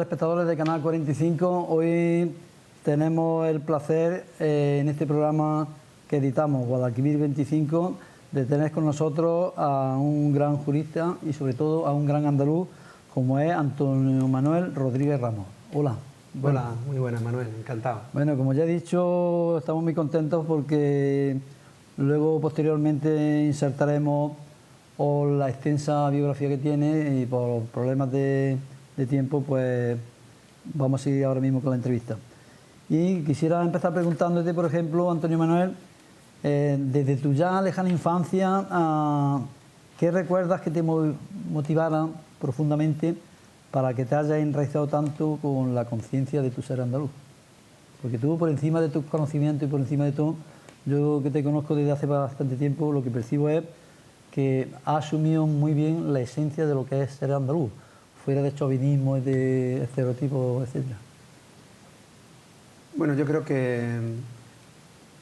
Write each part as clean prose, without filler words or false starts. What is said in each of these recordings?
espectadores de Canal 45. Hoy tenemos el placer en este programa que editamos, Guadalquivir 25, de tener con nosotros a un gran jurista y sobre todo a un gran andaluz como es Antonio Manuel Rodríguez Ramos. Hola. Hola, muy buenas, Manuel, encantado. Bueno, como ya he dicho, estamos muy contentos porque luego posteriormente insertaremos la extensa biografía que tiene y por problemas de tiempo pues vamos a seguir ahora mismo con la entrevista. Y quisiera empezar preguntándote, por ejemplo, Antonio Manuel, desde tu ya lejana infancia, ¿qué recuerdas que te motivaran profundamente para que te hayas enraizado tanto con la conciencia de tu ser andaluz? Porque tú, por encima de tus conocimientos y por encima de todo, yo que te conozco desde hace bastante tiempo, lo que percibo es que has asumido muy bien la esencia de lo que es ser andaluz, fuera de chauvinismo, de estereotipos, etcétera. Bueno, yo creo que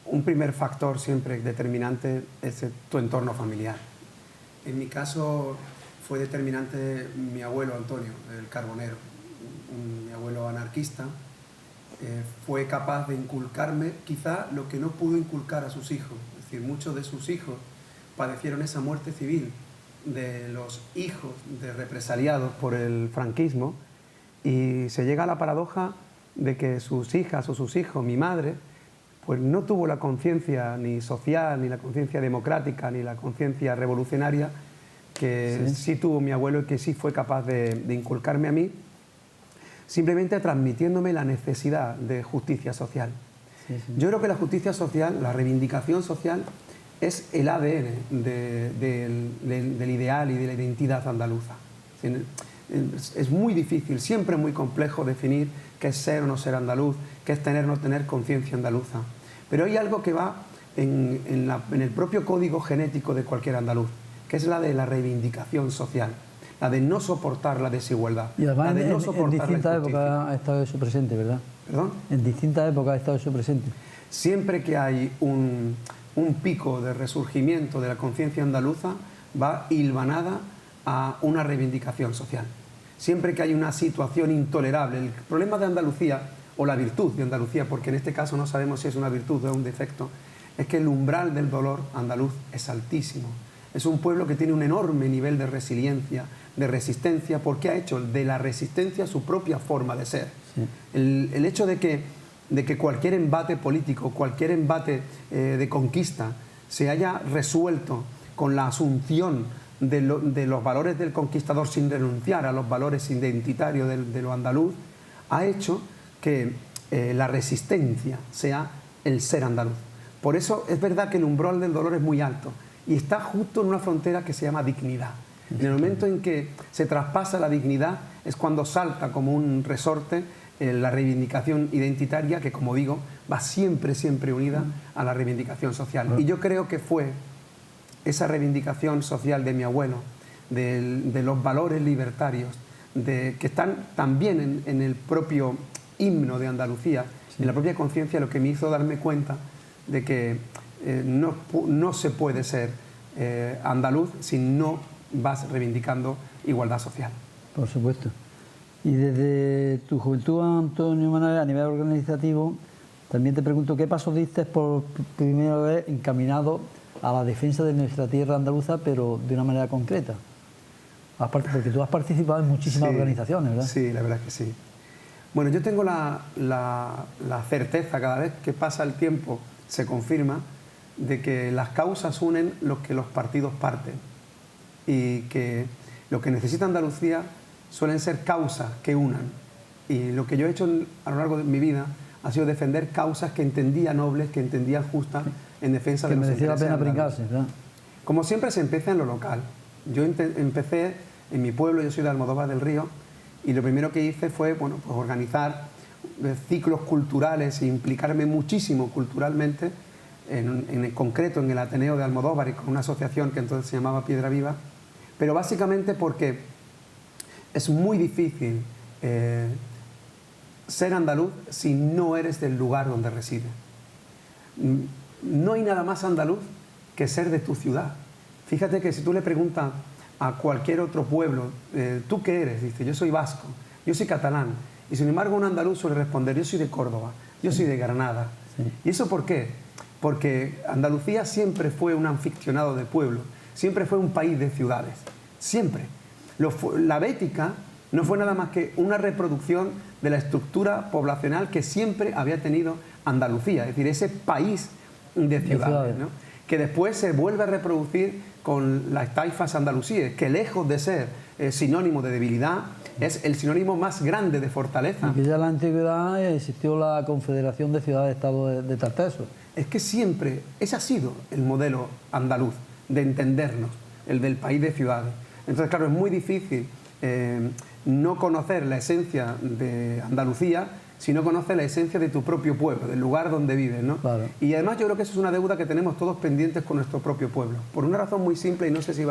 un primer factor siempre determinante es tu entorno familiar. En mi caso fue determinante mi abuelo Antonio, el carbonero, mi abuelo anarquista. Fue capaz de inculcarme quizá lo que no pudo inculcar a sus hijos. Es decir, muchos de sus hijos padecieron esa muerte civil de los hijos de represaliados por el franquismo, y se llega a la paradoja de que sus hijas o sus hijos, mi madre, pues no tuvo la conciencia ni social, ni la conciencia democrática, ni la conciencia revolucionaria que sí tuvo mi abuelo y que sí fue capaz de inculcarme a mí, simplemente transmitiéndome la necesidad de justicia social. Yo creo que la justicia social, la reivindicación social, es el ADN del ideal y de la identidad andaluza. Es muy difícil, siempre muy complejo definir qué es ser o no ser andaluz, qué es tener o no tener conciencia andaluza. Pero hay algo que va en el propio código genético de cualquier andaluz, que es la de la reivindicación social, la de no soportar la desigualdad. Y además la de no en distintas épocas ha estado eso presente, ¿verdad? ¿Perdón? En distintas épocas ha estado eso presente. Siempre que hay un pico de resurgimiento de la conciencia andaluza, va hilvanada a una reivindicación social. Siempre que hay una situación intolerable, el problema de Andalucía, o la virtud de Andalucía, porque en este caso no sabemos si es una virtud o un defecto, es que el umbral del dolor andaluz es altísimo. Es un pueblo que tiene un enorme nivel de resiliencia, de resistencia, porque ha hecho de la resistencia su propia forma de ser. Sí. El hecho de que cualquier embate político, cualquier embate de conquista se haya resuelto con la asunción de los valores del conquistador sin renunciar a los valores identitarios de lo andaluz, ha hecho que la resistencia sea el ser andaluz. Por eso es verdad que el umbral del dolor es muy alto y está justo en una frontera que se llama dignidad. En el momento en que se traspasa la dignidad es cuando salta como un resorte la reivindicación identitaria, que, como digo, va siempre, siempre unida a la reivindicación social. Y yo creo que fue esa reivindicación social de mi abuelo, de los valores libertarios, que están también en el propio himno de Andalucía, en la propia conciencia, lo que me hizo darme cuenta de que no se puede ser andaluz si no vas reivindicando igualdad social. Por supuesto. Y desde tu juventud, Antonio Manuel, a nivel organizativo, también te pregunto, ¿qué pasos diste por primera vez encaminado a la defensa de nuestra tierra andaluza, pero de una manera concreta? Porque tú has participado en muchísimas organizaciones, ¿verdad? Sí, la verdad es que sí. Bueno, yo tengo la certeza, cada vez que pasa el tiempo se confirma, de que las causas unen lo que los partidos parten, y que lo que necesita Andalucía suelen ser causas que unan. Y lo que yo he hecho a lo largo de mi vida ha sido defender causas que entendía nobles, que entendía justas, en defensa de los intereses. Que merecía la pena brincarse, ¿verdad? Como siempre se empieza en lo local. Yo empecé en mi pueblo, yo soy de Almodóvar del Río, y lo primero que hice fue pues organizar ciclos culturales e implicarme muchísimo culturalmente, en concreto en el Ateneo de Almodóvar y con una asociación que entonces se llamaba Piedra Viva, pero básicamente porque es muy difícil ser andaluz si no eres del lugar donde resides. No hay nada más andaluz que ser de tu ciudad. Fíjate que si tú le preguntas a cualquier otro pueblo, ¿tú qué eres? Dice, yo soy vasco, yo soy catalán. Y sin embargo un andaluz suele responder, yo soy de Córdoba, yo soy de Granada. Sí. ¿Y eso por qué? Porque Andalucía siempre fue un anficcionado de pueblo, siempre fue un país de ciudades, siempre. La bética no fue nada más que una reproducción de la estructura poblacional que siempre había tenido Andalucía, es decir, ese país de ciudades, ¿no? Que después se vuelve a reproducir con las taifas andalusíes, que lejos de ser sinónimo de debilidad, es el sinónimo más grande de fortaleza. Y que ya en la antigüedad existió la Confederación de Ciudades-Estado de Tarteso. Es que siempre, ese ha sido el modelo andaluz, de entendernos, el del país de ciudades. Entonces, claro, es muy difícil no conocer la esencia de Andalucía si no conoces la esencia de tu propio pueblo, del lugar donde vives, ¿no? Claro. Y además yo creo que eso es una deuda que tenemos todos pendientes con nuestro propio pueblo, por una razón muy simple y no sé si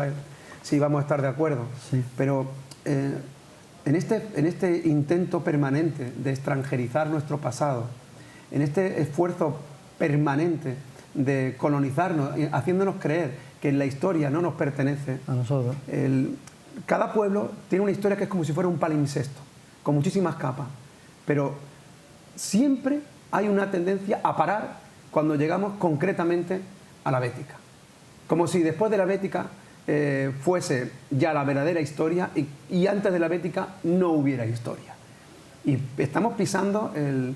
vamos a estar de acuerdo, Sí. pero en este intento permanente de extranjerizar nuestro pasado, en este esfuerzo permanente de colonizarnos, haciéndonos creer que la historia no nos pertenece, A nosotros. cada pueblo tiene una historia que es como si fuera un palimpsesto, con muchísimas capas, pero siempre hay una tendencia a parar cuando llegamos concretamente a la Bética. Como si después de la Bética fuese ya la verdadera historia y antes de la Bética no hubiera historia. Y estamos pisando el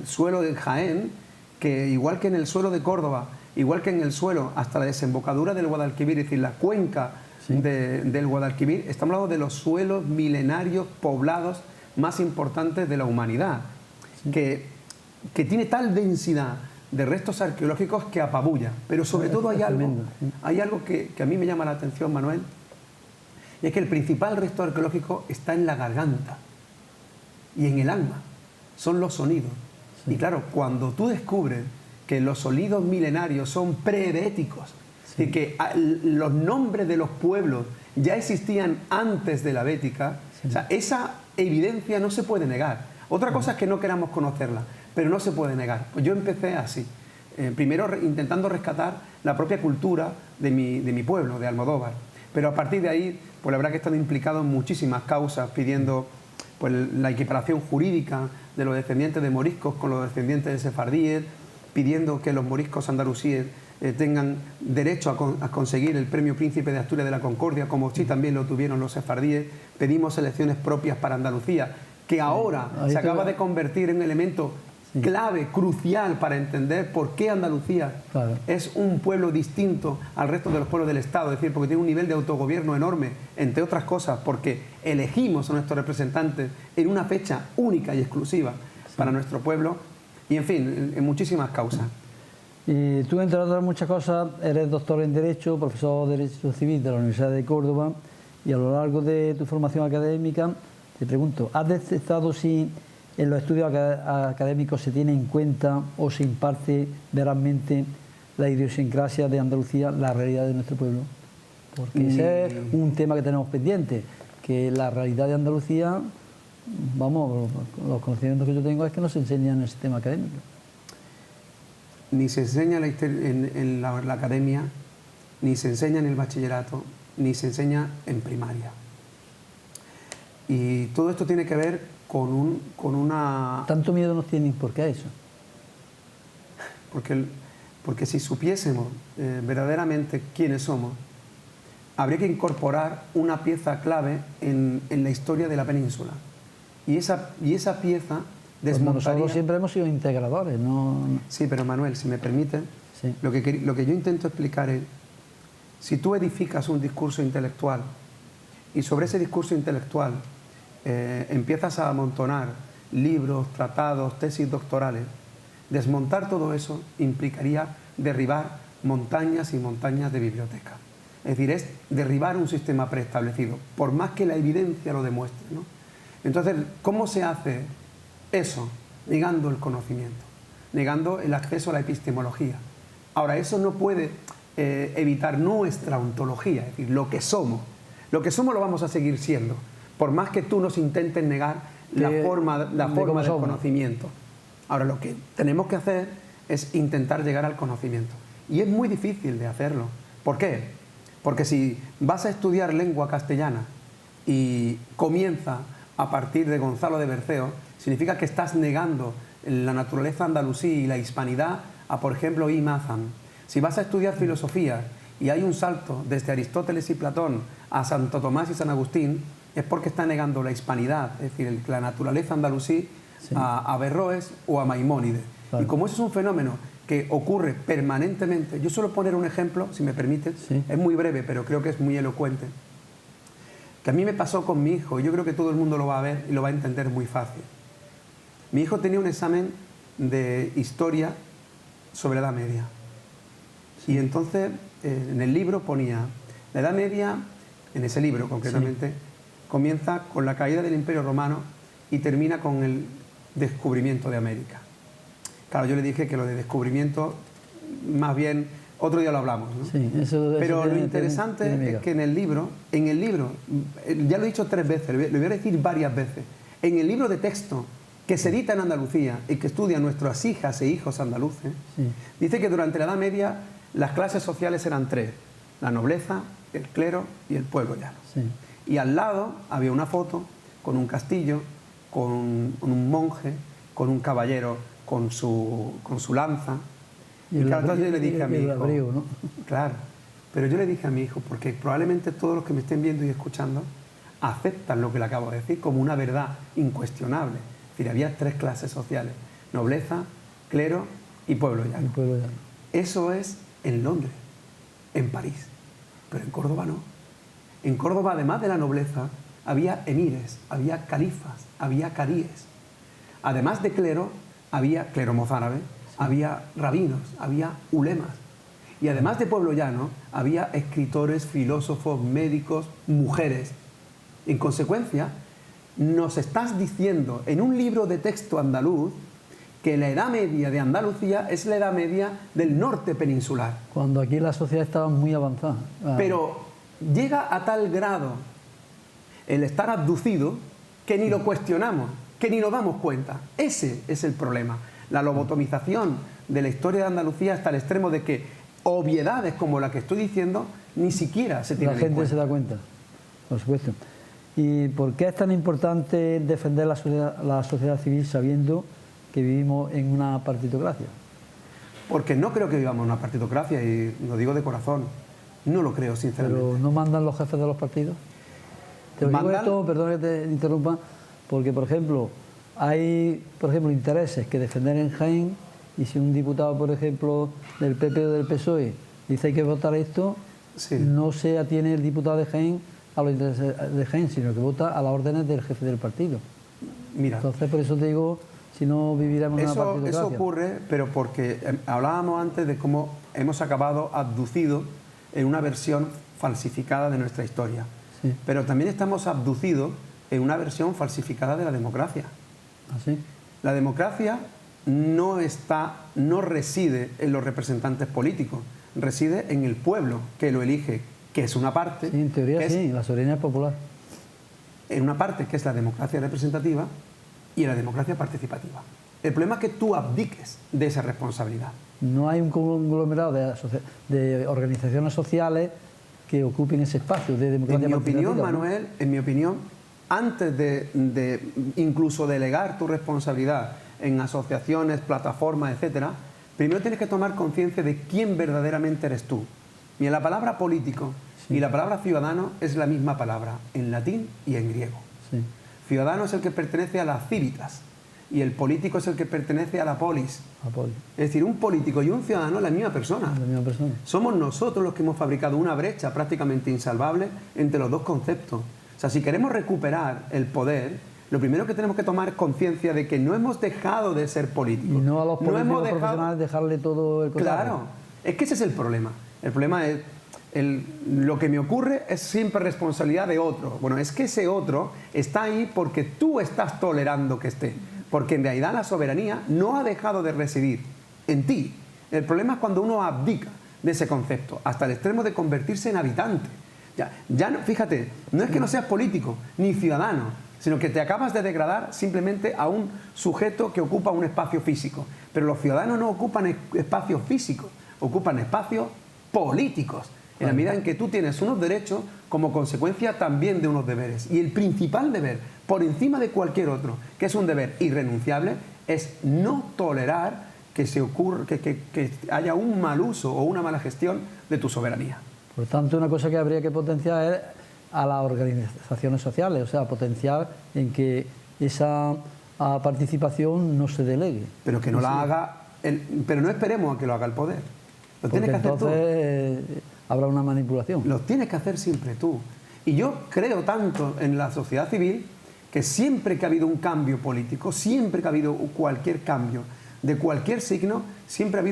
suelo de Jaén, que igual que en el suelo de Córdoba, igual que en el suelo hasta la desembocadura del Guadalquivir, es decir, la cuenca Sí. del Guadalquivir, estamos hablando de los suelos milenarios poblados más importantes de la humanidad, sí. que tiene tal densidad de restos arqueológicos que apabulla. Pero sobre todo hay algo que a mí me llama la atención, Manuel, y es que el principal resto arqueológico está en la garganta y en el alma, son los sonidos. Sí. Y claro, cuando tú descubres que los sonidos milenarios son prebéticos, sí. Y que los nombres de los pueblos ya existían antes de la Bética, sí. O sea, esa evidencia no se puede negar. Otra cosa es que no queramos conocerla, pero no se puede negar. Pues yo empecé así, primero intentando rescatar la propia cultura de mi pueblo, de Almodóvar, pero a partir de ahí, pues la verdad que he estado implicado en muchísimas causas, pidiendo pues, la equiparación jurídica de los descendientes de moriscos con los descendientes de sefardíes, pidiendo que los moriscos andalusíes tengan derecho a conseguir el premio Príncipe de Asturias de la Concordia, como sí también lo tuvieron los sefardíes. Pedimos elecciones propias para Andalucía, que ahora se acaba de convertir en un elemento clave, crucial para entender por qué Andalucía es un pueblo distinto al resto de los pueblos del Estado, es decir, porque tiene un nivel de autogobierno enorme, entre otras cosas, porque elegimos a nuestros representantes en una fecha única y exclusiva para nuestro pueblo, y en fin, en muchísimas causas. Y tú, entre otras muchas cosas, eres doctor en Derecho, profesor de Derecho Civil de la Universidad de Córdoba, y a lo largo de tu formación académica, te pregunto, ¿has detectado si en los estudios académicos se tiene en cuenta o se imparte verazmente la idiosincrasia de Andalucía, la realidad de nuestro pueblo? Porque ese es un tema que tenemos pendiente, que la realidad de Andalucía, vamos, los conocimientos que yo tengo es que no se enseña en el sistema académico. Ni se enseña en la academia, ni se enseña en el bachillerato, ni se enseña en primaria. Y todo esto tiene que ver con una... ¿Tanto miedo nos tienen? ¿Por qué eso? Porque si supiésemos verdaderamente quiénes somos, habría que incorporar una pieza clave en la historia de la península. Y esa pieza desmontaría... Pues nosotros siempre hemos sido integradores, ¿no? Sí, pero Manuel, si me permite, sí. Lo que yo intento explicar es, si tú edificas un discurso intelectual y sobre ese discurso intelectual empiezas a amontonar libros, tratados, tesis doctorales, desmontar todo eso implicaría derribar montañas y montañas de biblioteca. Es decir, es derribar un sistema preestablecido, por más que la evidencia lo demuestre, ¿no? Entonces, ¿cómo se hace eso? Negando el conocimiento, negando el acceso a la epistemología. Ahora, eso no puede evitar nuestra ontología, es decir, lo que somos. Lo que somos lo vamos a seguir siendo, por más que tú nos intentes negar la forma del conocimiento. Ahora, lo que tenemos que hacer es intentar llegar al conocimiento. Y es muy difícil de hacerlo. ¿Por qué? Porque si vas a estudiar lengua castellana y comienza a partir de Gonzalo de Berceo, significa que estás negando la naturaleza andalusí y la hispanidad a, por ejemplo, Ibn Hazm. Si vas a estudiar filosofía y hay un salto desde Aristóteles y Platón a Santo Tomás y San Agustín, es porque está negando la hispanidad, es decir, la naturaleza andalusí, sí, a Averroes o a Maimónides. Claro. Y como eso es un fenómeno que ocurre permanentemente, yo suelo poner un ejemplo, si me permites, sí, es muy breve, pero creo que es muy elocuente, que a mí me pasó con mi hijo, y yo creo que todo el mundo lo va a ver y lo va a entender muy fácil. Mi hijo tenía un examen de historia sobre la Edad Media. Sí. Y entonces en el libro ponía, la Edad Media, en ese libro concretamente, sí, comienza con la caída del Imperio Romano y termina con el descubrimiento de América. Claro, yo le dije que lo de descubrimiento, más bien, otro día lo hablamos, ¿no? Sí, pero lo interesante es que en el libro, ya lo he dicho 3 veces, lo voy a decir varias veces, en el libro de texto que se edita en Andalucía y que estudian nuestras hijas e hijos andaluces, sí, dice que durante la Edad Media las clases sociales eran 3, la nobleza, el clero y el pueblo llano. Sí. Y al lado había una foto con un castillo, con un monje, con un caballero con su lanza. Y claro, yo le dije a mi hijo, abrigo, ¿no? Claro, pero yo le dije a mi hijo, porque probablemente todos los que me estén viendo y escuchando aceptan lo que le acabo de decir como una verdad incuestionable. Es decir, había 3 clases sociales, nobleza, clero y pueblo llano. Eso es en Londres, en París, pero en Córdoba no. En Córdoba, además de la nobleza, había emires, había califas, había cadíes. Además de clero, había clero mozárabe, había rabinos, había ulemas. Y además de pueblo llano, había escritores, filósofos, médicos, mujeres. En consecuencia, nos estás diciendo en un libro de texto andaluz que la Edad Media de Andalucía es la Edad Media del norte peninsular. Cuando aquí la sociedad estaba muy avanzada. Pero llega a tal grado el estar abducido que ni lo cuestionamos, que ni nos damos cuenta. Ese es el problema. La lobotomización de la historia de Andalucía hasta el extremo de que obviedades como la que estoy diciendo ni siquiera se tienen en cuenta. La gente se da cuenta, por supuesto. ¿Y por qué es tan importante defender la sociedad civil sabiendo que vivimos en una partitocracia? Porque no creo que vivamos en una partitocracia, y lo digo de corazón. No lo creo, sinceramente. ¿Pero no mandan los jefes de los partidos? Te digo esto, perdón que te interrumpa, porque, por ejemplo, hay intereses que defender en Jaén, y si un diputado, por ejemplo, del PP o del PSOE dice hay que votar esto, sí, no se atiene el diputado de Jaén a los intereses de Jaén, sino que vota a las órdenes del jefe del partido. Mira, entonces, por eso te digo, si no viviéramos en una partidocracia. Eso ocurre, pero porque hablábamos antes de cómo hemos acabado abducidos en una versión falsificada de nuestra historia. Sí. Pero también estamos abducidos en una versión falsificada de la democracia. ¿Ah, sí? La democracia no reside en los representantes políticos, reside en el pueblo que lo elige, que es una parte... Sí, en teoría sí, la soberanía popular. En una parte que es la democracia representativa y en la democracia participativa. El problema es que tú abdiques de esa responsabilidad. No hay un conglomerado de organizaciones sociales que ocupen ese espacio de democracia participativa. En mi opinión, Manuel, en mi opinión, antes de incluso delegar tu responsabilidad en asociaciones, plataformas, etcétera, primero tienes que tomar conciencia de quién verdaderamente eres tú. Y en la palabra político y la palabra ciudadano es la misma palabra, en latín y en griego. Sí. Ciudadano es el que pertenece a las civitas y el político es el que pertenece a la polis. Es decir, un político y un ciudadano es la misma persona. La misma persona. Somos nosotros los que hemos fabricado una brecha prácticamente insalvable entre los dos conceptos. O sea, si queremos recuperar el poder, lo primero que tenemos que tomar conciencia de que no hemos dejado de ser políticos. Y no a los políticos profesionales dejarle todo el cotarro. Claro, es que ese es el problema. El problema es, lo que me ocurre es siempre responsabilidad de otro. Bueno, es que ese otro está ahí porque tú estás tolerando que esté. Porque en realidad la soberanía no ha dejado de residir en ti. El problema es cuando uno abdica de ese concepto, hasta el extremo de convertirse en habitante. Ya no, fíjate, no es que no seas político ni ciudadano, sino que te acabas de degradar simplemente a un sujeto que ocupa un espacio físico. Pero los ciudadanos no ocupan espacios físicos, ocupan espacios políticos. en la medida en que tú tienes unos derechos como consecuencia también de unos deberes. Y el principal deber, por encima de cualquier otro, que es un deber irrenunciable, es no tolerar que haya un mal uso o una mala gestión de tu soberanía. Por tanto, una cosa que habría que potenciar es a las organizaciones sociales, o sea, potenciar en que esa participación no se delegue. Pero que no la haga, pero no esperemos a que lo haga el poder. Lo tienes que hacer tú. Entonces habrá una manipulación. Lo tienes que hacer siempre tú. Y yo creo tanto en la sociedad civil que siempre que ha habido un cambio político, siempre que ha habido cualquier cambio de cualquier signo, siempre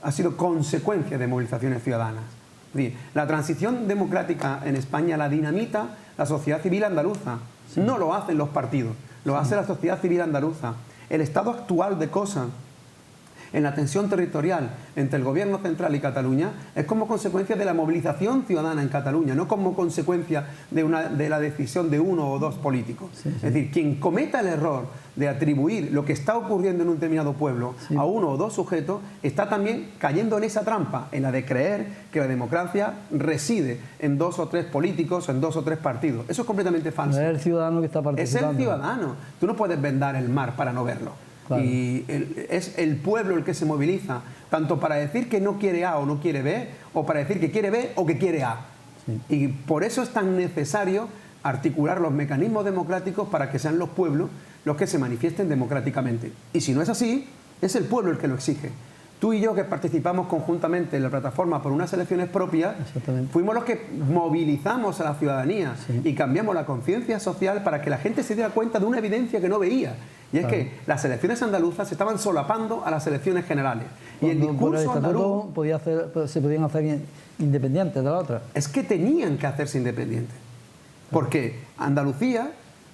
ha sido consecuencia de movilizaciones ciudadanas. La transición democrática en España la dinamita la sociedad civil andaluza. Sí. No lo hacen los partidos, lo hace la sociedad civil andaluza. El estado actual de cosas en la tensión territorial entre el gobierno central y Cataluña es como consecuencia de la movilización ciudadana en Cataluña, no como consecuencia de la decisión de uno o dos políticos. Sí, sí. Es decir, quien cometa el error de atribuir lo que está ocurriendo en un determinado pueblo a uno o dos sujetos está también cayendo en esa trampa, en la de creer que la democracia reside en dos o tres políticos o en dos o tres partidos. Eso es completamente falso. No es el ciudadano que está participando. Es el ciudadano. Tú no puedes vendar el mar para no verlo. Claro. Y es el pueblo el que se moviliza, tanto para decir que no quiere A o no quiere B, o para decir que quiere B o que quiere A. Sí. Y por eso es tan necesario articular los mecanismos democráticos para que sean los pueblos los que se manifiesten democráticamente. Y si no es así, es el pueblo el que lo exige. Tú y yo, que participamos conjuntamente en la plataforma por unas elecciones propias, fuimos los que movilizamos a la ciudadanía y cambiamos la conciencia social para que la gente se diera cuenta de una evidencia que no veía. Y es que las elecciones andaluzas se estaban solapando a las elecciones generales. Y el discurso andaluz se podían hacer independientes de la otra. Es que tenían que hacerse independientes. Porque Andalucía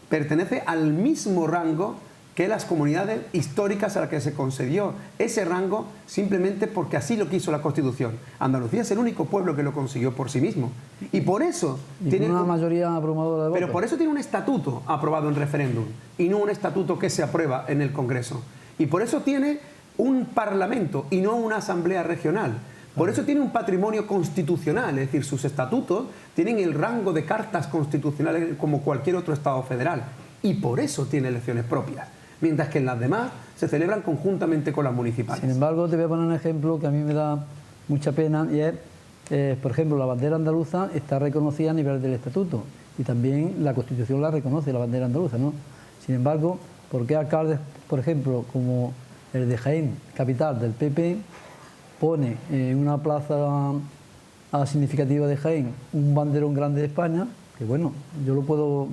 pertenece al mismo rango que las comunidades históricas a las que se concedió ese rango simplemente porque así lo quiso la Constitución. Andalucía es el único pueblo que lo consiguió por sí mismo. Y por eso tiene una mayoría abrumadora de votos. Pero por eso tiene un estatuto aprobado en referéndum y no un estatuto que se aprueba en el Congreso. Y por eso tiene un parlamento y no una asamblea regional. Por eso tiene un patrimonio constitucional, es decir, sus estatutos tienen el rango de cartas constitucionales como cualquier otro Estado federal. Y por eso tiene elecciones propias. Mientras que en las demás se celebran conjuntamente con las municipales. Sin embargo, te voy a poner un ejemplo que a mí me da mucha pena y es, por ejemplo, la bandera andaluza está reconocida a nivel del estatuto y también la Constitución la reconoce, la bandera andaluza, ¿no? Sin embargo, ¿por qué alcaldes, por ejemplo, como el de Jaén, capital del PP, pone en una plaza significativa de Jaén un banderón grande de España, que bueno, yo lo puedo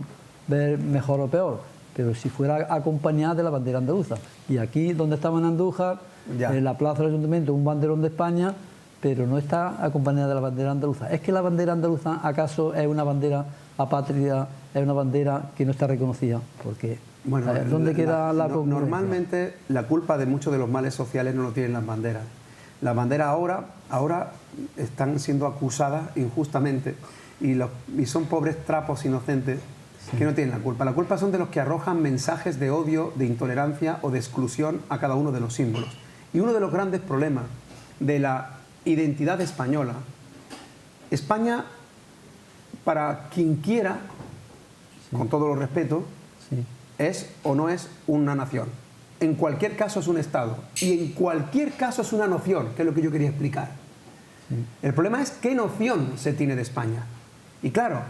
ver mejor o peor, pero si fuera acompañada de la bandera andaluza? Y aquí, donde estamos en Andújar, en la plaza del Ayuntamiento, un banderón de España, pero no está acompañada de la bandera andaluza. ¿Es que la bandera andaluza acaso es una bandera apátrida, es una bandera que no está reconocida? Porque bueno, ¿dónde queda la congruencia? Normalmente la culpa de muchos de los males sociales no lo tienen las banderas. Las banderas ahora están siendo acusadas injustamente y son pobres trapos inocentes que no tienen la culpa. La culpa son de los que arrojan mensajes de odio, de intolerancia o de exclusión a cada uno de los símbolos. Y uno de los grandes problemas de la identidad española, España, para quien quiera, con todo el respeto, es o no es una nación. En cualquier caso es un Estado y en cualquier caso es una noción, que es lo que yo quería explicar. El problema es qué noción se tiene de España. Y claro,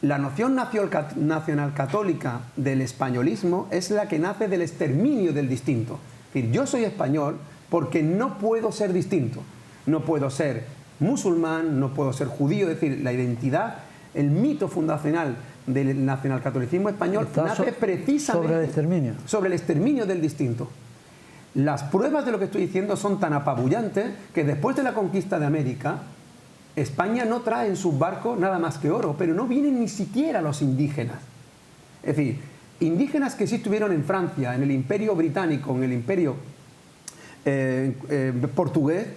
la noción nacional católica del españolismo es la que nace del exterminio del distinto. Es decir, yo soy español porque no puedo ser distinto. No puedo ser musulmán, no puedo ser judío. Es decir, la identidad, el mito fundacional del nacionalcatolicismo español nace precisamente sobre el exterminio del distinto. Las pruebas de lo que estoy diciendo son tan apabullantes que después de la conquista de América, España no trae en sus barcos nada más que oro, pero no vienen ni siquiera los indígenas. Es decir, indígenas que sí estuvieron en Francia, en el Imperio Británico, en el Imperio portugués,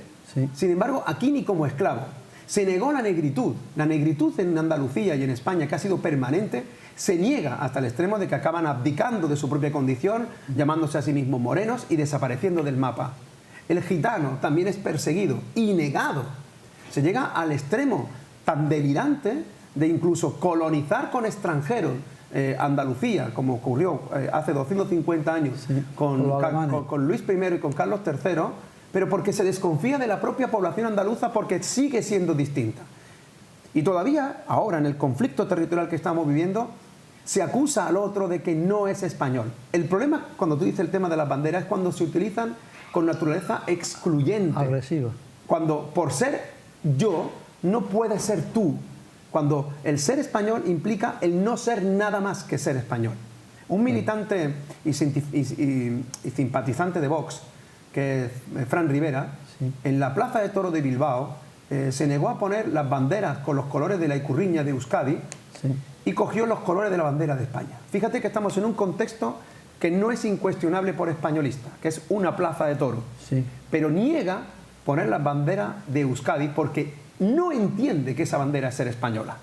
sin embargo, aquí ni como esclavos. Se negó la negritud. La negritud en Andalucía y en España, que ha sido permanente, se niega hasta el extremo de que acaban abdicando de su propia condición, llamándose a sí mismos morenos y desapareciendo del mapa. El gitano también es perseguido y negado. Se llega al extremo tan delirante de incluso colonizar con extranjeros Andalucía, como ocurrió hace 250 años con Luis I y con Carlos III, pero porque se desconfía de la propia población andaluza porque sigue siendo distinta. Y todavía, ahora, en el conflicto territorial que estamos viviendo, se acusa al otro de que no es español. El problema, cuando tú dices el tema de las banderas, es cuando se utilizan con naturaleza excluyente. Agresiva. Cuando por ser yo, no puedes ser tú. Cuando el ser español implica el no ser nada más que ser español. Un militante y simpatizante de Vox, que es Fran Rivera, sí, en la Plaza de Toros de Bilbao, se negó a poner las banderas con los colores de la Ikurriña de Euskadi, sí, y cogió los colores de la bandera de España. Fíjate que estamos en un contexto que no es incuestionable por españolista, que es una plaza de toros, sí, pero niega poner las banderas de Euskadi porque no entiende que esa bandera es ser española.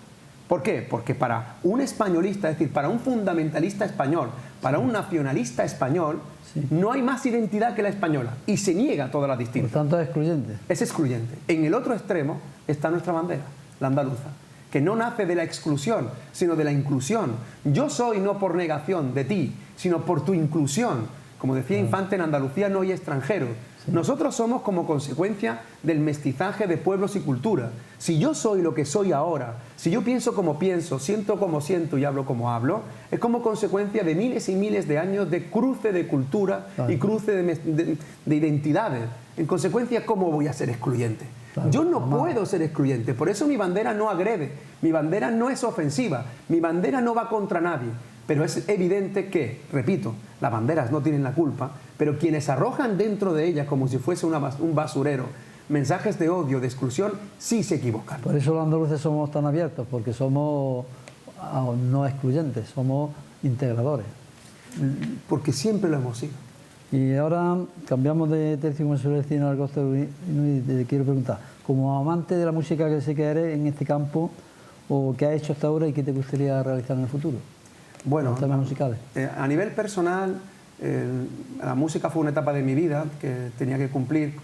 ¿Por qué? Porque para un españolista, es decir, para un fundamentalista español, para un nacionalista español, sí, no hay más identidad que la española y se niega todas las distintas. Por tanto es excluyente. Es excluyente. En el otro extremo está nuestra bandera, la andaluza, que no nace de la exclusión, sino de la inclusión. Yo soy no por negación de ti, sino por tu inclusión. Como decía Infante, en Andalucía no hay extranjeros. Sí. Nosotros somos como consecuencia del mestizaje de pueblos y culturas. Si yo soy lo que soy ahora, si yo pienso como pienso, siento como siento y hablo como hablo, es como consecuencia de miles y miles de años de cruce de cultura, claro, y cruce de identidades. En consecuencia, ¿cómo voy a ser excluyente? Claro, yo no puedo ser excluyente, por eso mi bandera no agrede, mi bandera no es ofensiva, mi bandera no va contra nadie. Pero es evidente que, repito, las banderas no tienen la culpa, pero quienes arrojan dentro de ellas como si fuese un basurero mensajes de odio, de exclusión, sí se equivocan. Por eso los andaluces somos tan abiertos, porque somos no excluyentes, somos integradores. Porque siempre lo hemos sido. Y ahora cambiamos de tercio, como suele decir en el costa, y te quiero preguntar, como amante de la música que sé que eres en este campo, o qué has hecho hasta ahora y qué te gustaría realizar en el futuro. Bueno, los temas musicales. A nivel personal, la música fue una etapa de mi vida que tenía que cumplir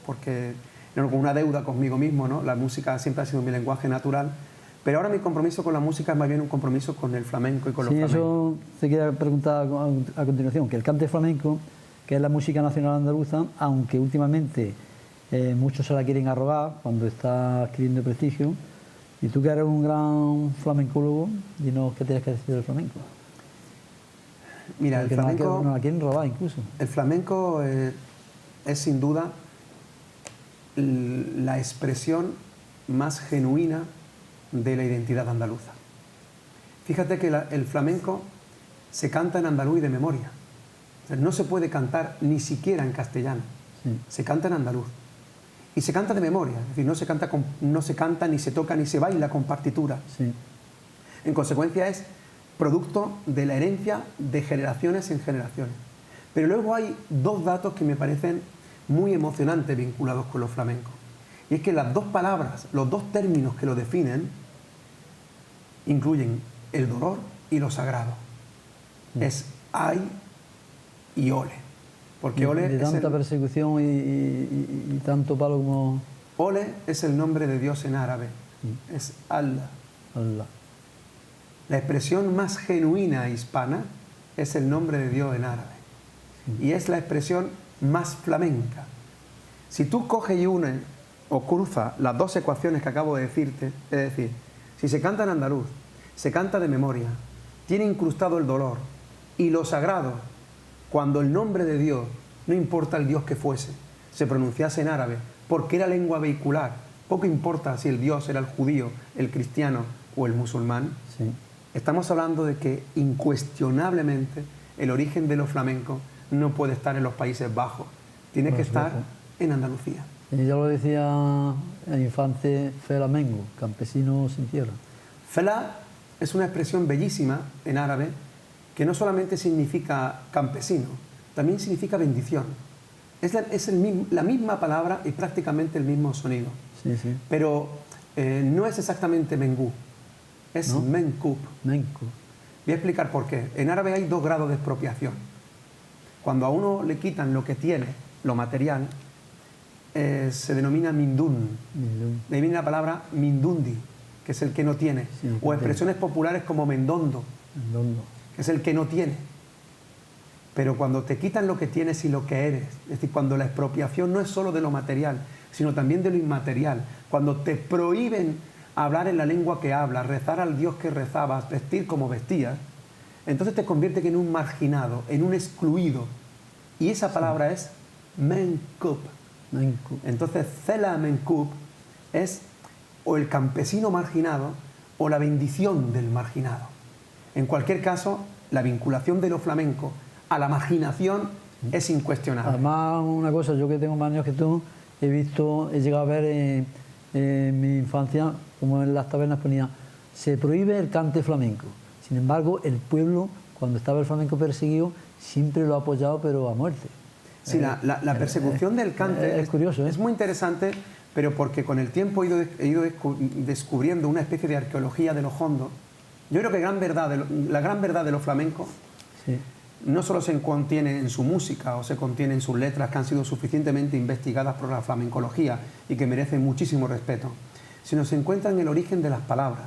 porque era con una deuda conmigo mismo, ¿no? La música siempre ha sido mi lenguaje natural, pero ahora mi compromiso con la música es más bien un compromiso con el flamenco y con los flamencos. Eso te quería preguntar a continuación, que el cante flamenco, que es la música nacional andaluza, aunque últimamente muchos se la quieren arrogar cuando está adquiriendo prestigio, y tú que eres un gran flamencólogo, dinos qué tienes que decir del flamenco. Mira, el flamenco... No la quieren robar incluso. El flamenco es sin duda la expresión más genuina de la identidad andaluza. Fíjate que el flamenco se canta en andaluz y de memoria. O sea, no se puede cantar ni siquiera en castellano. Sí. Se canta en andaluz. Y se canta de memoria, es decir, no se canta, ni se toca, ni se baila con partitura. Sí. En consecuencia es producto de la herencia de generaciones en generaciones. Pero luego hay dos datos que me parecen muy emocionantes vinculados con los flamencos. Y es que las dos palabras, los dos términos que lo definen, incluyen el dolor y lo sagrado. Sí. Es ay y ole. Porque ole de tanta persecución y tanto palo como... Ole es el nombre de Dios en árabe. Sí. Es Allah. Allah. La expresión más genuina hispana es el nombre de Dios en árabe. Sí. Y es la expresión más flamenca. Si tú coges y unes o cruzas las dos ecuaciones que acabo de decirte, es decir, si se canta en andaluz, se canta de memoria, tiene incrustado el dolor y lo sagrado, cuando el nombre de Dios, no importa el Dios que fuese, se pronunciase en árabe, porque era lengua vehicular, poco importa si el Dios era el judío, el cristiano o el musulmán, sí. Estamos hablando de que incuestionablemente el origen de los flamencos no puede estar en los Países Bajos, tiene que estar en Andalucía. Y ya lo decía el Infante, flamenco, campesino sin tierra. Fela es una expresión bellísima en árabe, que no solamente significa campesino, también significa bendición. Es la misma palabra y prácticamente el mismo sonido. Sí, sí. Pero no es exactamente mengú, es ¿no? Menkub. Menkub. Voy a explicar por qué. En árabe hay dos grados de expropiación. Cuando a uno le quitan lo que tiene, lo material, se denomina mindún. Mindún. De ahí viene la palabra mindundi, que es el que no tiene. Sí, O expresiones populares como mendondo, Mendondo. que es el que no tiene. Pero cuando te quitan lo que tienes y lo que eres, es decir, cuando la expropiación no es solo de lo material, sino también de lo inmaterial, cuando te prohíben hablar en la lengua que hablas, rezar al Dios que rezabas, vestir como vestías, entonces te convierte en un marginado, en un excluido. Y esa palabra es menkup. Menku. Entonces, Cela Menkup es o el campesino marginado o la bendición del marginado. En cualquier caso, la vinculación de lo flamenco a la marginación es incuestionable. Además, una cosa, yo que tengo más años que tú, he llegado a ver en mi infancia, como en las tabernas ponía, se prohíbe el cante flamenco. Sin embargo, el pueblo, cuando estaba el flamenco perseguido, siempre lo ha apoyado, pero a muerte. Sí, la persecución del cante es curioso, ¿eh? es muy interesante, pero porque con el tiempo he ido descubriendo una especie de arqueología de los hondos. Yo creo que la gran verdad de los flamencos Sí. no solo se contiene en su música o se contiene en sus letras que han sido suficientemente investigadas por la flamencología y que merecen muchísimo respeto, sino se encuentra en el origen de las palabras.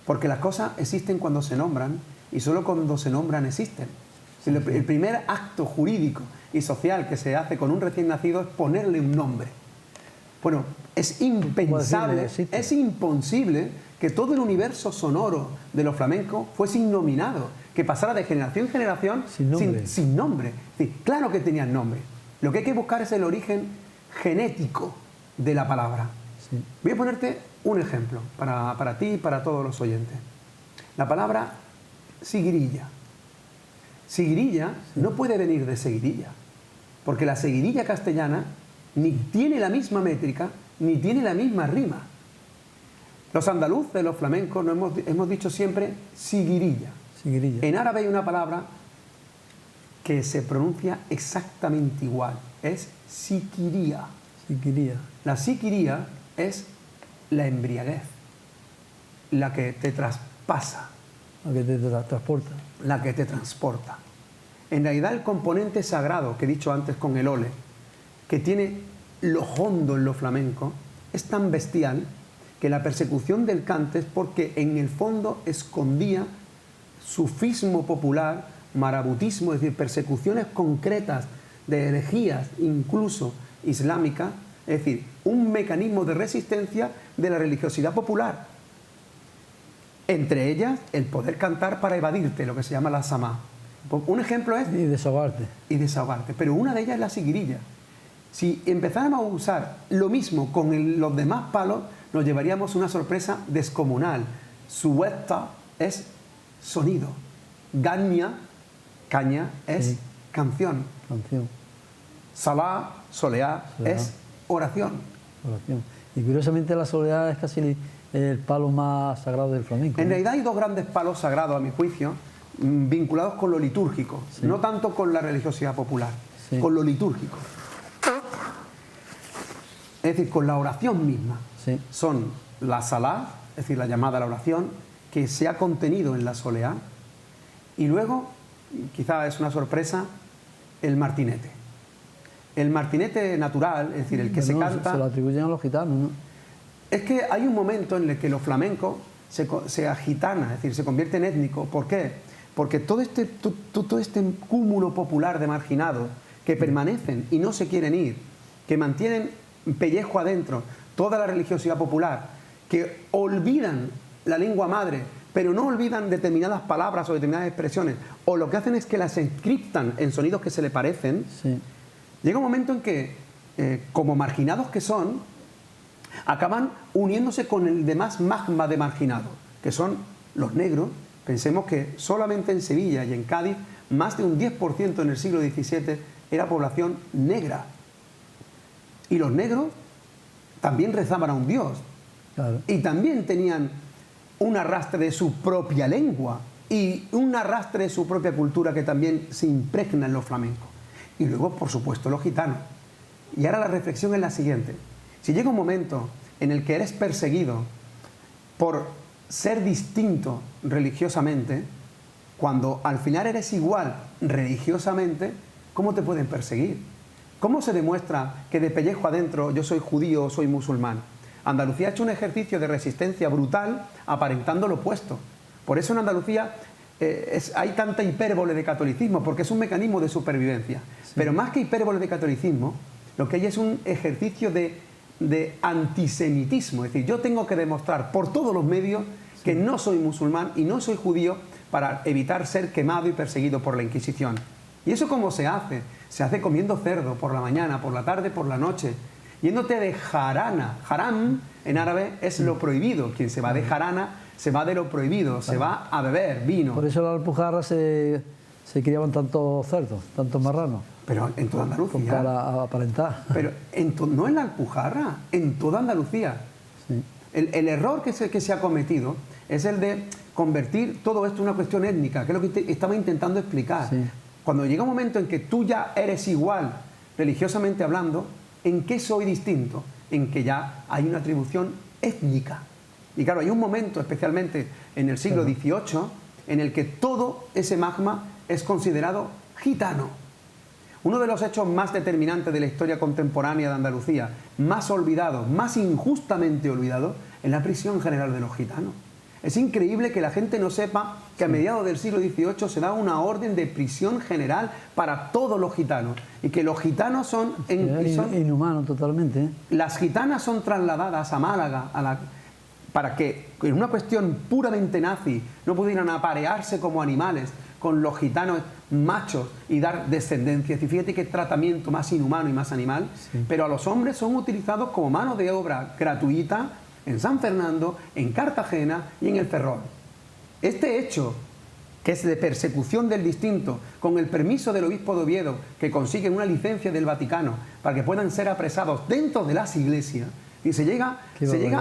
Porque las cosas existen cuando se nombran y solo cuando se nombran existen. El primer acto jurídico y social que se hace con un recién nacido es ponerle un nombre. Bueno, es impensable, es imposible que todo el universo sonoro de los flamencos fuese innominado, que pasara de generación en generación sin nombre. Sí, claro que tenían nombre. Lo que hay que buscar es el origen genético de la palabra. Sí. Voy a ponerte un ejemplo para ti y para todos los oyentes. La palabra seguirilla. Seguirilla no puede venir de seguirilla, porque la seguirilla castellana ni tiene la misma métrica, ni tiene la misma rima. Los andaluces, los flamencos, hemos dicho siempre seguirilla. Seguirilla. En árabe hay una palabra que se pronuncia exactamente igual, es siquiría. Siquiría. La siquiría es la embriaguez, la que te traspasa, La que te transporta. la que te transporta. En realidad el componente sagrado que he dicho antes con el ole, que tiene lo hondo en lo flamenco, es tan bestial que la persecución del cante es porque en el fondo escondía sufismo popular, marabutismo, es decir, persecuciones concretas de herejías, incluso islámicas, es decir, un mecanismo de resistencia de la religiosidad popular. Entre ellas, el poder cantar para evadirte, lo que se llama la samá. Un ejemplo es... Y desahogarte. Y desahogarte, pero una de ellas es la seguirilla. Si empezáramos a usar lo mismo con los demás palos, nos llevaríamos una sorpresa descomunal. Sueta es sonido. Gania, caña, es Sí. canción. Canción. Salá, soleá, es oración. Oración. Y curiosamente la soledad es casi el palo más sagrado del flamenco. En ¿no? realidad hay dos grandes palos sagrados, a mi juicio, vinculados con lo litúrgico, Sí. no tanto con la religiosidad popular, Sí. con lo litúrgico. Es decir, con la oración misma. Sí. Son la salá, es decir, la llamada a la oración, que se ha contenido en la soleá, y luego, quizá es una sorpresa, el martinete. El martinete natural, es decir, el que se canta... Se lo atribuyen a los gitanos, ¿no? Es que hay un momento en el que los flamencos se agitanan, es decir, se convierten en étnicos. ¿Por qué? Porque todo este cúmulo popular de marginados que permanecen y no se quieren ir, que mantienen pellejo adentro toda la religiosidad popular, que olvidan la lengua madre, pero no olvidan determinadas palabras o determinadas expresiones, o lo que hacen es que las encriptan en sonidos que se le parecen, Sí. llega un momento en que, como marginados que son, acaban uniéndose con el demás magma de marginados, que son los negros. Pensemos que solamente en Sevilla y en Cádiz, más de un 10% en el siglo XVII era población negra. Y los negros también rezaban a un dios. Claro. Y también tenían un arrastre de su propia lengua y un arrastre de su propia cultura que también se impregna en los flamencos. Y luego, por supuesto, los gitanos. Y ahora la reflexión es la siguiente. Si llega un momento en el que eres perseguido por ser distinto religiosamente, cuando al final eres igual religiosamente, ¿cómo te pueden perseguir? ¿Cómo se demuestra que de pellejo adentro yo soy judío o soy musulmán? Andalucía ha hecho un ejercicio de resistencia brutal aparentando lo opuesto. Por eso en Andalucía hay tanta hipérbole de catolicismo, porque es un mecanismo de supervivencia. Sí. Pero más que hipérbole de catolicismo, lo que hay es un ejercicio de antisemitismo. Es decir, yo tengo que demostrar por todos los medios que no soy musulmán y no soy judío para evitar ser quemado y perseguido por la Inquisición. ¿Y eso cómo se hace? Se hace comiendo cerdo por la mañana, por la tarde, por la noche, yéndote de jarana. Haram en árabe es lo prohibido. Quien se va de jarana se va de lo prohibido, se va a beber vino. Por eso en la Alpujarra se criaban tantos cerdos, tantos marranos. Pero en toda Andalucía. Para aparentar. Pero no en la Alpujarra, en toda Andalucía. Sí. El error que se ha cometido es el de convertir todo esto en una cuestión étnica, que es lo que estaba intentando explicar. Sí. Cuando llega un momento en que tú ya eres igual, religiosamente hablando, ¿en qué soy distinto? En que ya hay una atribución étnica. Y claro, hay un momento, especialmente en el siglo XVIII, en el que todo ese magma es considerado gitano. Uno de los hechos más determinantes de la historia contemporánea de Andalucía, más olvidado, más injustamente olvidado, es la prisión general de los gitanos. Es increíble que la gente no sepa que a mediados del siglo XVIII se da una orden de prisión general para todos los gitanos y que los gitanos son... inhumano totalmente, ¿eh? Las gitanas son trasladadas a Málaga para que, en una cuestión puramente nazi, no pudieran aparearse como animales con los gitanos machos y dar descendencia. Y fíjate qué tratamiento más inhumano y más animal. Sí. Pero a los hombres son utilizados como mano de obra gratuita en San Fernando, en Cartagena y en el Ferrol. Este hecho, que es de persecución del distinto, con el permiso del obispo de Oviedo, que consiguen una licencia del Vaticano para que puedan ser apresados dentro de las iglesias, y se llega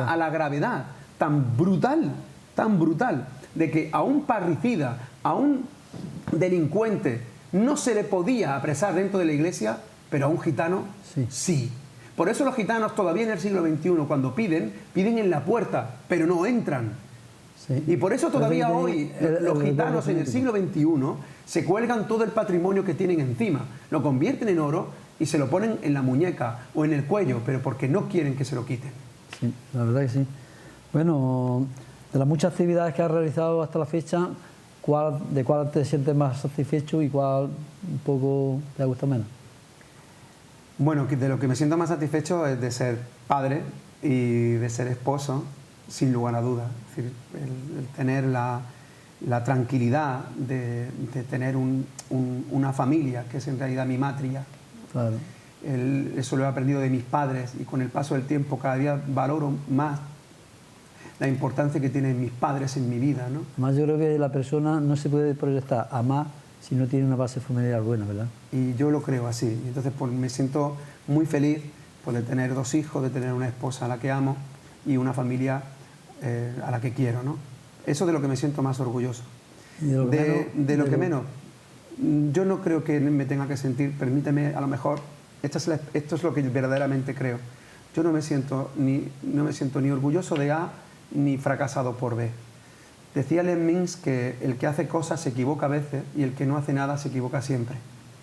a la gravedad tan brutal, de que a un parricida, a un delincuente, no se le podía apresar dentro de la iglesia, pero a un gitano sí. Por eso los gitanos todavía en el siglo XXI, cuando piden en la puerta, pero no entran. Sí. Y por eso todavía hoy los gitanos en el siglo XXI se cuelgan todo el patrimonio que tienen encima, lo convierten en oro y se lo ponen en la muñeca o en el cuello, pero porque no quieren que se lo quiten. Sí, la verdad que sí. Bueno, de las muchas actividades que has realizado hasta la fecha, ¿de cuál te sientes más satisfecho y cuál un poco te gusta menos? Bueno, de lo que me siento más satisfecho es de ser padre y de ser esposo, sin lugar a dudas. Es decir, el tener la tranquilidad de tener una familia, que es en realidad mi matria. Claro. Eso lo he aprendido de mis padres y con el paso del tiempo cada día valoro más la importancia que tienen mis padres en mi vida, ¿no? Además, yo creo que la persona no se puede proyectar a más si no tiene una base familiar buena, ¿verdad? Y yo lo creo así. Entonces pues, me siento muy feliz pues, de tener 2 hijos, de tener una esposa a la que amo y una familia a la que quiero, ¿no? Eso de lo que me siento más orgulloso. De lo que menos, yo no creo que me tenga que sentir, permíteme, a lo mejor, esto es lo que verdaderamente creo. Yo no me siento ni orgulloso de A ni fracasado por B. Decía Lemmings que el que hace cosas se equivoca a veces y el que no hace nada se equivoca siempre.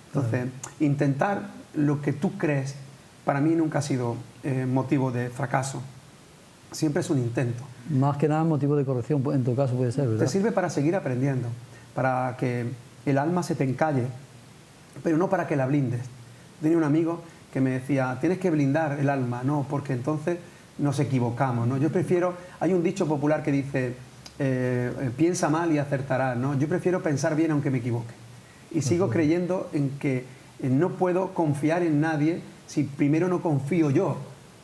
Entonces, intentar lo que tú crees, para mí nunca ha sido motivo de fracaso. Siempre es un intento. Más que nada motivo de corrección, en tu caso puede ser, ¿verdad? Te sirve para seguir aprendiendo, para que el alma se te encalle, pero no para que la blindes. Tenía un amigo que me decía, tienes que blindar el alma, no, porque entonces nos equivocamos, ¿no? Yo prefiero, hay un dicho popular que dice, piensa mal y acertarás, ¿no? Yo prefiero pensar bien aunque me equivoque. Y sigo creyendo en que no puedo confiar en nadie si primero no confío yo.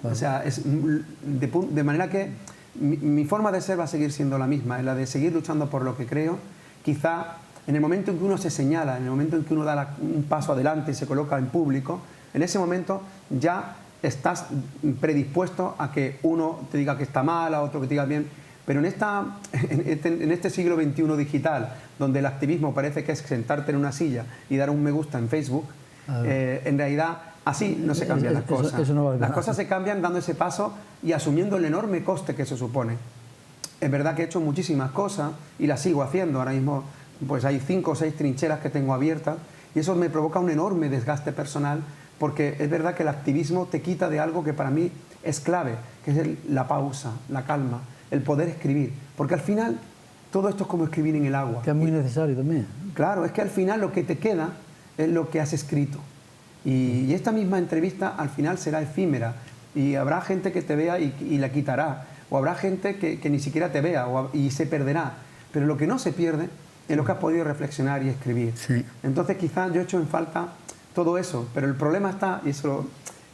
O sea, de manera que mi forma de ser va a seguir siendo la misma, es la de seguir luchando por lo que creo. Quizá en el momento en que uno se señala, en el momento en que uno da un paso adelante y se coloca en público, en ese momento ya estás predispuesto a que uno te diga que está mal, a otro que te diga bien. Pero en este siglo XXI digital, donde el activismo parece que es sentarte en una silla y dar un me gusta en Facebook, en realidad así no se cambian las cosas. Eso no vale las nada. Cosas se cambian dando ese paso y asumiendo el enorme coste que eso supone. Es verdad que he hecho muchísimas cosas y las sigo haciendo. Ahora mismo pues hay 5 o 6 trincheras que tengo abiertas y eso me provoca un enorme desgaste personal, porque es verdad que el activismo te quita de algo que para mí es clave, que es la pausa, la calma, el poder escribir, porque al final todo esto es como escribir en el agua. Que es muy necesario también. Claro, es que al final lo que te queda es lo que has escrito. Y esta misma entrevista al final será efímera y habrá gente que te vea y la quitará, o habrá gente que ni siquiera te vea y se perderá. Pero lo que no se pierde es lo que has podido reflexionar y escribir. Sí. Entonces quizás yo he hecho en falta todo eso, pero el problema está, y eso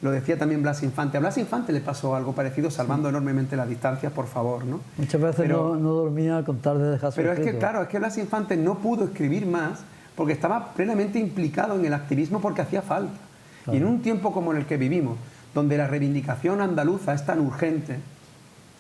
lo decía también Blas Infante. A Blas Infante le pasó algo parecido, salvando enormemente las distancias, por favor, ¿no? Muchas veces no dormía con tal de dejar su Pero escrito. es que, claro, es que Blas Infante no pudo escribir más porque estaba plenamente implicado en el activismo porque hacía falta. Claro. Y en un tiempo como en el que vivimos, donde la reivindicación andaluza es tan urgente,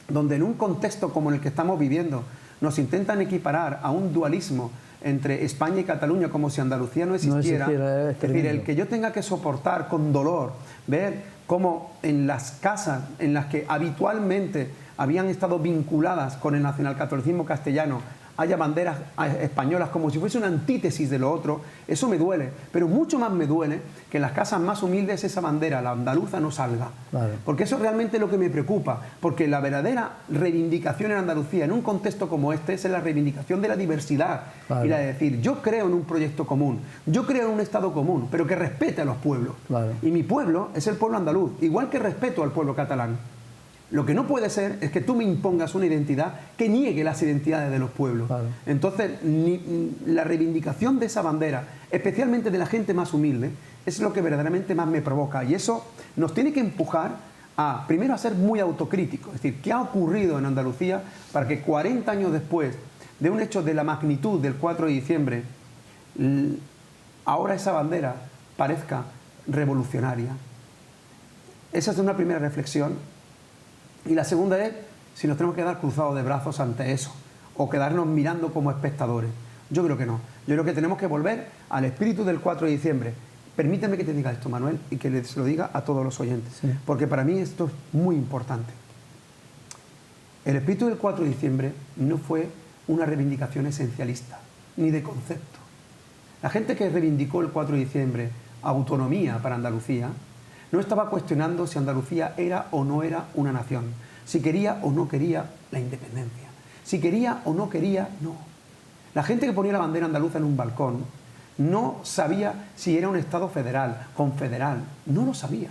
donde en un contexto como en el que estamos viviendo nos intentan equiparar a un dualismo entre España y Cataluña como si Andalucía no existiera, es decir, el que yo tenga que soportar con dolor, ver cómo en las casas en las que habitualmente habían estado vinculadas con el nacionalcatolicismo castellano haya banderas españolas como si fuese una antítesis de lo otro, eso me duele, pero mucho más me duele que en las casas más humildes esa bandera, la andaluza, no salga. Vale. Porque eso es realmente lo que me preocupa, porque la verdadera reivindicación en Andalucía, en un contexto como este, es la reivindicación de la diversidad. Vale. Y la de decir, yo creo en un proyecto común, yo creo en un Estado común, pero que respete a los pueblos. Vale. Y mi pueblo es el pueblo andaluz, igual que respeto al pueblo catalán. Lo que no puede ser es que tú me impongas una identidad que niegue las identidades de los pueblos. Claro. Entonces, la reivindicación de esa bandera, especialmente de la gente más humilde, es lo que verdaderamente más me provoca. Y eso nos tiene que empujar a, primero, a ser muy autocríticos. Es decir, ¿qué ha ocurrido en Andalucía para que 40 años después de un hecho de la magnitud del 4 de diciembre, ahora esa bandera parezca revolucionaria? Esa es una primera reflexión. Y la segunda es si nos tenemos que quedar cruzados de brazos ante eso o quedarnos mirando como espectadores. Yo creo que no. Yo creo que tenemos que volver al espíritu del 4 de diciembre. Permíteme que te diga esto, Manuel, y que les lo diga a todos los oyentes, sí. Porque para mí esto es muy importante. El espíritu del 4 de diciembre no fue una reivindicación esencialista, ni de concepto. La gente que reivindicó el 4 de diciembre autonomía para Andalucía no estaba cuestionando si Andalucía era o no era una nación, si quería o no quería la independencia, si quería o no quería, no. La gente que ponía la bandera andaluza en un balcón no sabía si era un Estado federal, confederal, no lo sabía.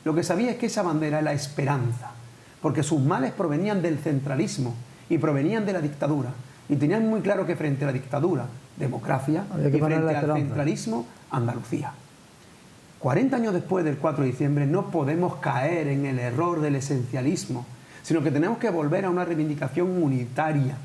Lo que sabía es que esa bandera era la esperanza, porque sus males provenían del centralismo y provenían de la dictadura. Y tenían muy claro que frente a la dictadura, democracia, y frente al centralismo, Andalucía. 40 años después del 4 de diciembre no podemos caer en el error del esencialismo, sino que tenemos que volver a una reivindicación unitaria,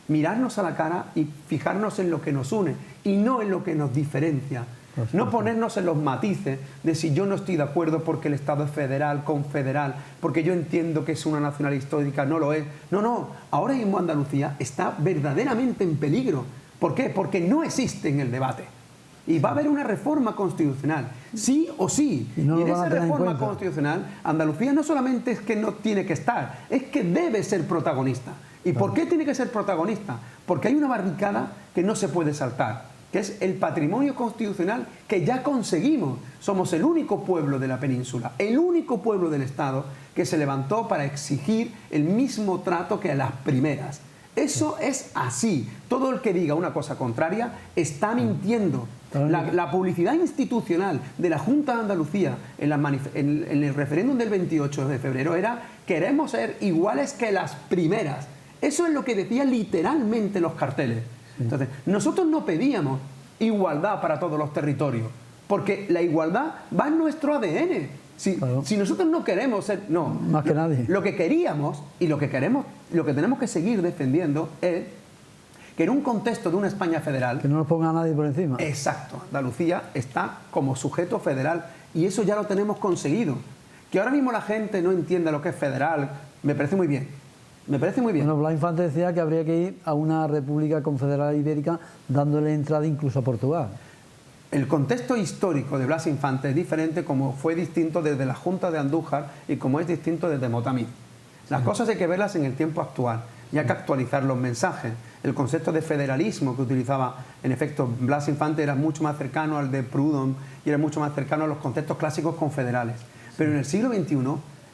mirarnos a la cara y fijarnos en lo que nos une y no en lo que nos diferencia. No ponernos en los matices de si yo no estoy de acuerdo porque el Estado es federal, confederal, porque yo entiendo que es una nacional histórica, no lo es. No, no, ahora mismo Andalucía está verdaderamente en peligro. ¿Por qué? Porque no existe en el debate. Y va a haber una reforma constitucional, sí o sí. Y en esa reforma constitucional, Andalucía no solamente es que no tiene que estar, es que debe ser protagonista. ¿Y por qué tiene que ser protagonista? Porque hay una barricada que no se puede saltar, que es el patrimonio constitucional que ya conseguimos. Somos el único pueblo de la península, el único pueblo del Estado que se levantó para exigir el mismo trato que a las primeras. Eso es así. Todo el que diga una cosa contraria está mintiendo. La publicidad institucional de la Junta de Andalucía en el referéndum del 28 de febrero era: queremos ser iguales que las primeras. Eso es lo que decían literalmente los carteles. Entonces, nosotros no pedíamos igualdad para todos los territorios, porque la igualdad va en nuestro ADN. Si nosotros no queremos ser... No, más que nadie. Lo que queríamos y lo que queremos, lo que tenemos que seguir defendiendo es que en un contexto de una España federal... Que no nos ponga a nadie por encima. Exacto. Andalucía está como sujeto federal y eso ya lo tenemos conseguido. Que ahora mismo la gente no entienda lo que es federal, me parece muy bien. Me parece muy bien. Bueno, Blas Infante decía que habría que ir a una república confederal ibérica dándole entrada incluso a Portugal. El contexto histórico de Blas Infante es diferente, como fue distinto desde la Junta de Andújar y como es distinto desde Motamid. Las cosas hay que verlas en el tiempo actual. y hay que actualizar los mensajes. El concepto de federalismo que utilizaba, en efecto, Blas Infante era mucho más cercano al de Proudhon y era mucho más cercano a los conceptos clásicos confederales. Pero en el siglo XXI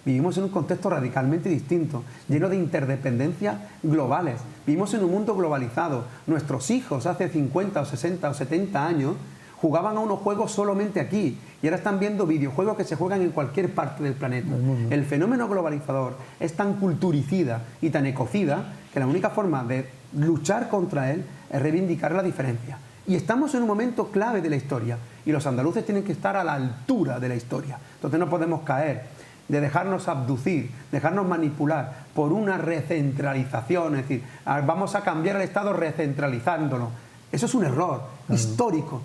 vivimos en un contexto radicalmente distinto, lleno de interdependencias globales. Vivimos en un mundo globalizado. Nuestros hijos hace 50 o 60 o 70 años jugaban a unos juegos solamente aquí y ahora están viendo videojuegos que se juegan en cualquier parte del planeta. El fenómeno globalizador es tan culturicida y tan ecocida que la única forma de luchar contra él es reivindicar la diferencia. Y estamos en un momento clave de la historia y los andaluces tienen que estar a la altura de la historia. Entonces no podemos caer de dejarnos abducir, dejarnos manipular por una recentralización, es decir, vamos a cambiar el Estado recentralizándolo. Eso es un error histórico.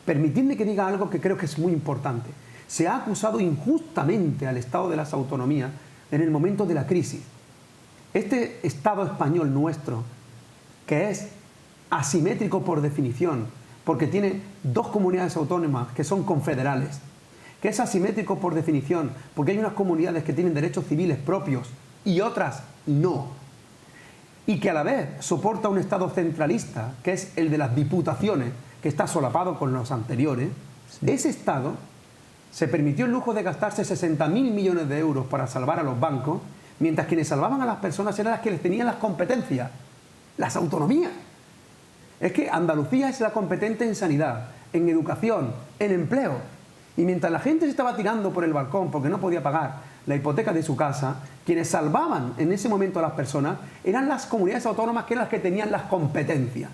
Permitidme que diga algo que creo que es muy importante. Se ha acusado injustamente al Estado de las autonomías en el momento de la crisis. Este Estado español nuestro, que es asimétrico por definición, porque tiene dos comunidades autónomas que son confederales, que es asimétrico por definición, porque hay unas comunidades que tienen derechos civiles propios y otras no, y que a la vez soporta un Estado centralista, que es el de las diputaciones, que está solapado con los anteriores, ese Estado se permitió el lujo de gastarse 60.000 millones de euros para salvar a los bancos, mientras quienes salvaban a las personas eran las que les tenían las competencias, las autonomías. Es que Andalucía es la competente en sanidad, en educación, en empleo. Y mientras la gente se estaba tirando por el balcón porque no podía pagar la hipoteca de su casa, quienes salvaban en ese momento a las personas eran las comunidades autónomas que eran las que tenían las competencias.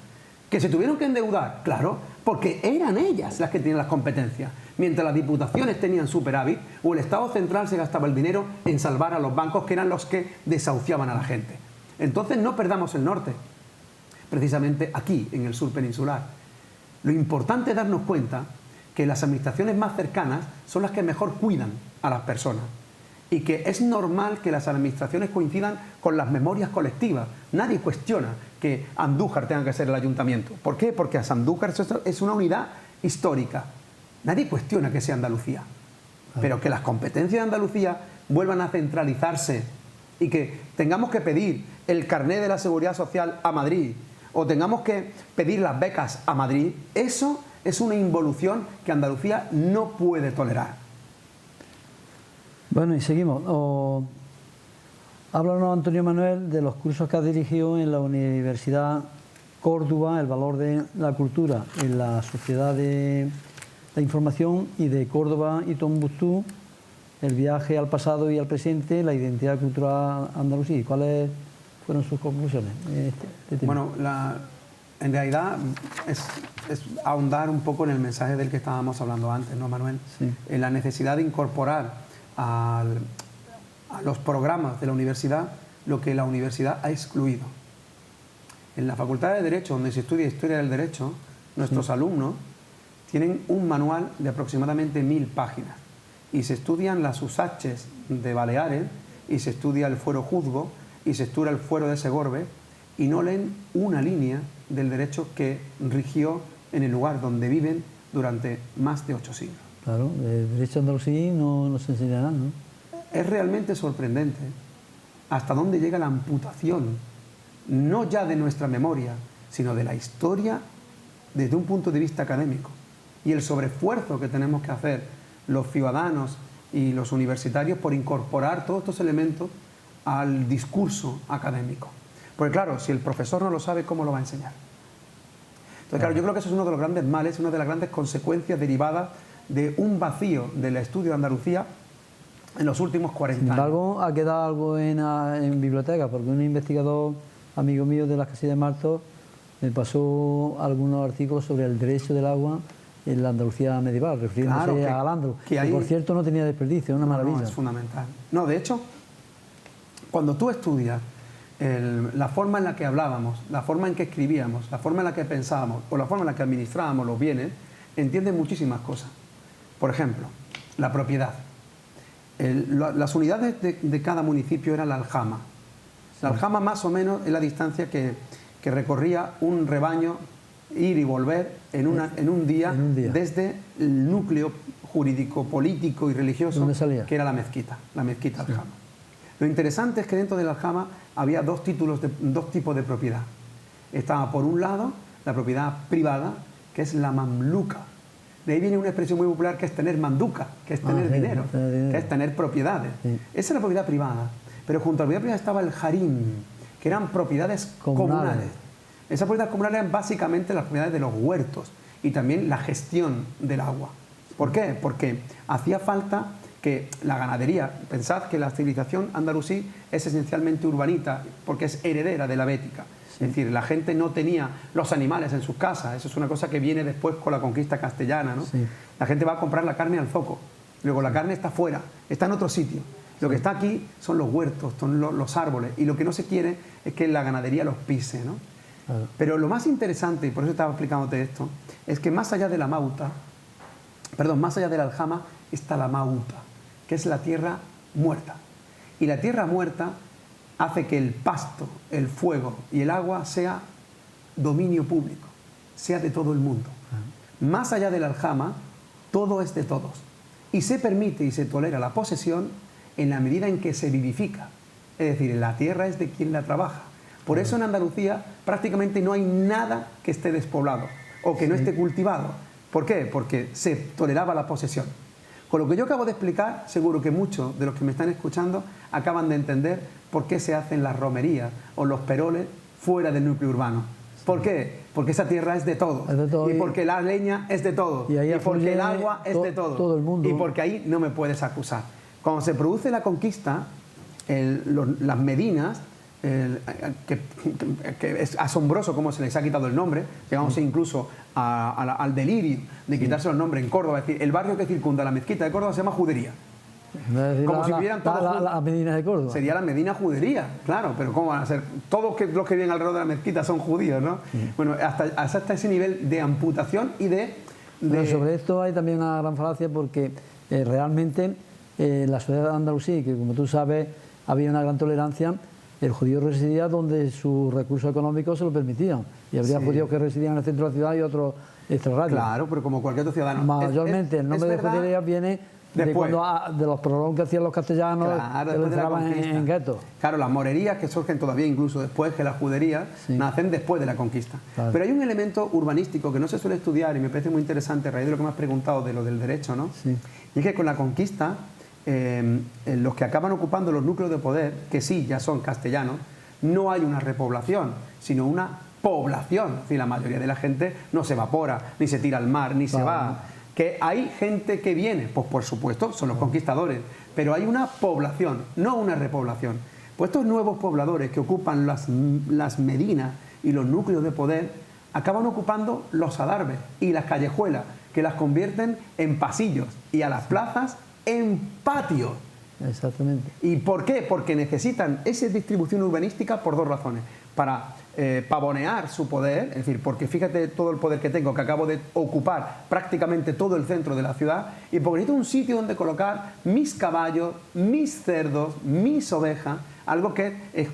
¿Que se tuvieron que endeudar? Claro, porque eran ellas las que tenían las competencias. Mientras las diputaciones tenían superávit o el Estado central se gastaba el dinero en salvar a los bancos que eran los que desahuciaban a la gente. Entonces no perdamos el norte, precisamente aquí, en el sur peninsular. Lo importante es darnos cuenta que las administraciones más cercanas son las que mejor cuidan a las personas y que es normal que las administraciones coincidan con las memorias colectivas. Nadie cuestiona que Andújar tenga que ser el ayuntamiento. ¿Por qué? Porque Andújar es una unidad histórica. Nadie cuestiona que sea Andalucía. Pero que las competencias de Andalucía vuelvan a centralizarse y que tengamos que pedir el carné de la Seguridad Social a Madrid o tengamos que pedir las becas a Madrid, eso es una involución que Andalucía no puede tolerar. Bueno, y seguimos. Háblanos, Antonio Manuel, de los cursos que has dirigido en la Universidad Córdoba, el valor de la cultura en la sociedad de la información, y de Córdoba y Tombuctú, el viaje al pasado y al presente, la identidad cultural andalusí. ¿Cuáles fueron sus conclusiones? Bueno, en realidad es ahondar un poco en el mensaje del que estábamos hablando antes, ¿no, Manuel? Sí. En la necesidad de incorporar a los programas de la universidad lo que la universidad ha excluido. En la Facultad de Derecho, donde se estudia Historia del Derecho, nuestros alumnos tienen un manual de aproximadamente 1000 páginas y se estudian las usaches de Baleares y se estudia el fuero juzgo y se estudia el fuero de Segorbe y no leen una línea del derecho que rigió en el lugar donde viven durante más de 8 siglos. Claro, el derecho andalusí no se enseña nada, ¿no? Es realmente sorprendente hasta dónde llega la amputación, no ya de nuestra memoria, sino de la historia desde un punto de vista académico. Y el sobreesfuerzo que tenemos que hacer los ciudadanos y los universitarios por incorporar todos estos elementos al discurso académico. Porque claro, si el profesor no lo sabe, ¿cómo lo va a enseñar? Entonces, claro, yo creo que eso es uno de los grandes males, una de las grandes consecuencias derivadas de un vacío del estudio de Andalucía en los últimos 40 años. Sin embargo, ha quedado algo en biblioteca, porque un investigador amigo mío de las Casillas de Martos me pasó algunos artículos sobre el derecho del agua en la Andalucía medieval, refiriéndose a Al-Ándalus, que por cierto no tenía desperdicio, es una maravilla. No, es fundamental. No, de hecho, cuando tú estudias la forma en la que hablábamos, la forma en que escribíamos, la forma en la que pensábamos o la forma en la que administrábamos los bienes, entiendes muchísimas cosas. Por ejemplo, la propiedad. Las unidades de cada municipio eran la aljama. La aljama más o menos es la distancia que recorría un rebaño, ir y volver en un día desde el núcleo jurídico, político y religioso, que era la mezquita aljama. Lo interesante es que dentro del aljama había dos tipos de propiedad. Estaba por un lado la propiedad privada, que es la mamluca. De ahí viene una expresión muy popular que es tener manduca, que es tener dinero, que es tener propiedades. Sí. Esa es la propiedad privada. Pero junto a la propiedad privada estaba el harim, que eran propiedades comunales. Esas propiedades comunales eran básicamente las propiedades de los huertos y también la gestión del agua. ¿Por qué? Porque hacía falta que la ganadería, pensad que la civilización andalusí es esencialmente urbanita, porque es heredera de la bética. Sí. Es decir, la gente no tenía los animales en sus casas, eso es una cosa que viene después con la conquista castellana, ¿no? Sí. La gente va a comprar la carne al zoco, luego la carne está fuera, está en otro sitio. Lo que está aquí son los huertos, son los árboles, y lo que no se quiere es que la ganadería los pise, ¿no? Claro. Pero lo más interesante, y por eso estaba explicándote esto, es que más allá de la mauta, más allá del aljama, está la mauta, que es la tierra muerta. Y la tierra muerta hace que el pasto, el fuego y el agua sea dominio público, sea de todo el mundo. Más allá del aljama, todo es de todos. Y se permite y se tolera la posesión en la medida en que se vivifica. Es decir, la tierra es de quien la trabaja. Por eso en Andalucía prácticamente no hay nada que esté despoblado o que no esté cultivado. ¿Por qué? Porque se toleraba la posesión. Con lo que yo acabo de explicar, seguro que muchos de los que me están escuchando acaban de entender por qué se hacen las romerías o los peroles fuera del núcleo urbano. ¿Por qué? Porque esa tierra es de todos. Y porque la leña es de todos. Y porque el agua es de todos. Todo el mundo. Y porque ahí no me puedes acusar. Cuando se produce la conquista, las medinas, que es asombroso cómo se les ha quitado el nombre, llegamos incluso al delirio de quitarse el nombre en Córdoba. Es decir, el barrio que circunda la mezquita de Córdoba se llama Judería. Como si vivieran todos las Medinas de Córdoba. Sería la Medina Judería, claro, pero ¿cómo van a ser? Todos los que viven alrededor de la mezquita son judíos, ¿no? Bueno, hasta ese nivel de amputación y de... Pero sobre esto hay también una gran falacia porque realmente la sociedad de Andalusí, que como tú sabes había una gran tolerancia, el judío residía donde sus recursos económicos se lo permitían. Y habría judíos que residían en el centro de la ciudad y otros extrarradios. Claro, pero como cualquier otro ciudadano. Mayormente el nombre de judería viene de los prolongos que hacían los castellanos, claro, que lo encerraban en guetos. Claro, las morerías que surgen todavía incluso después que las juderías nacen después de la conquista. Claro. Pero hay un elemento urbanístico que no se suele estudiar y me parece muy interesante a raíz de lo que me has preguntado de lo del derecho, ¿no? Sí. Y es que con la conquista los que acaban ocupando los núcleos de poder, que sí, ya son castellanos, no hay una repoblación, sino una población. Es decir, la mayoría de la gente no se evapora, ni se tira al mar, ni se va. ¿Que hay gente que viene? Pues por supuesto, son los conquistadores, pero hay una población, no una repoblación. Pues estos nuevos pobladores que ocupan las medinas y los núcleos de poder, acaban ocupando los adarves y las callejuelas, que las convierten en pasillos y a las plazas en patios. Exactamente. ¿Y por qué? Porque necesitan esa distribución urbanística por dos razones. Para pavonear su poder, es decir, porque fíjate todo el poder que tengo, que acabo de ocupar prácticamente todo el centro de la ciudad, y porque necesito un sitio donde colocar mis caballos, mis cerdos, mis ovejas, algo que es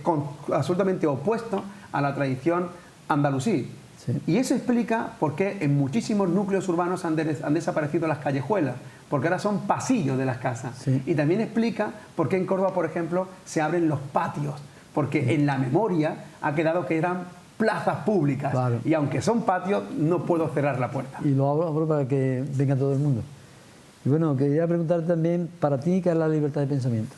absolutamente opuesto a la tradición andalusí. Sí. Y eso explica por qué en muchísimos núcleos urbanos han desaparecido las callejuelas, porque ahora son pasillos de las casas. Sí. Y también explica por qué en Córdoba, por ejemplo, se abren los patios, porque en la memoria ha quedado que eran plazas públicas. Claro. Y aunque son patios, no puedo cerrar la puerta. Y lo abro para que venga todo el mundo. Y bueno, quería preguntar también, para ti, ¿qué es la libertad de pensamiento?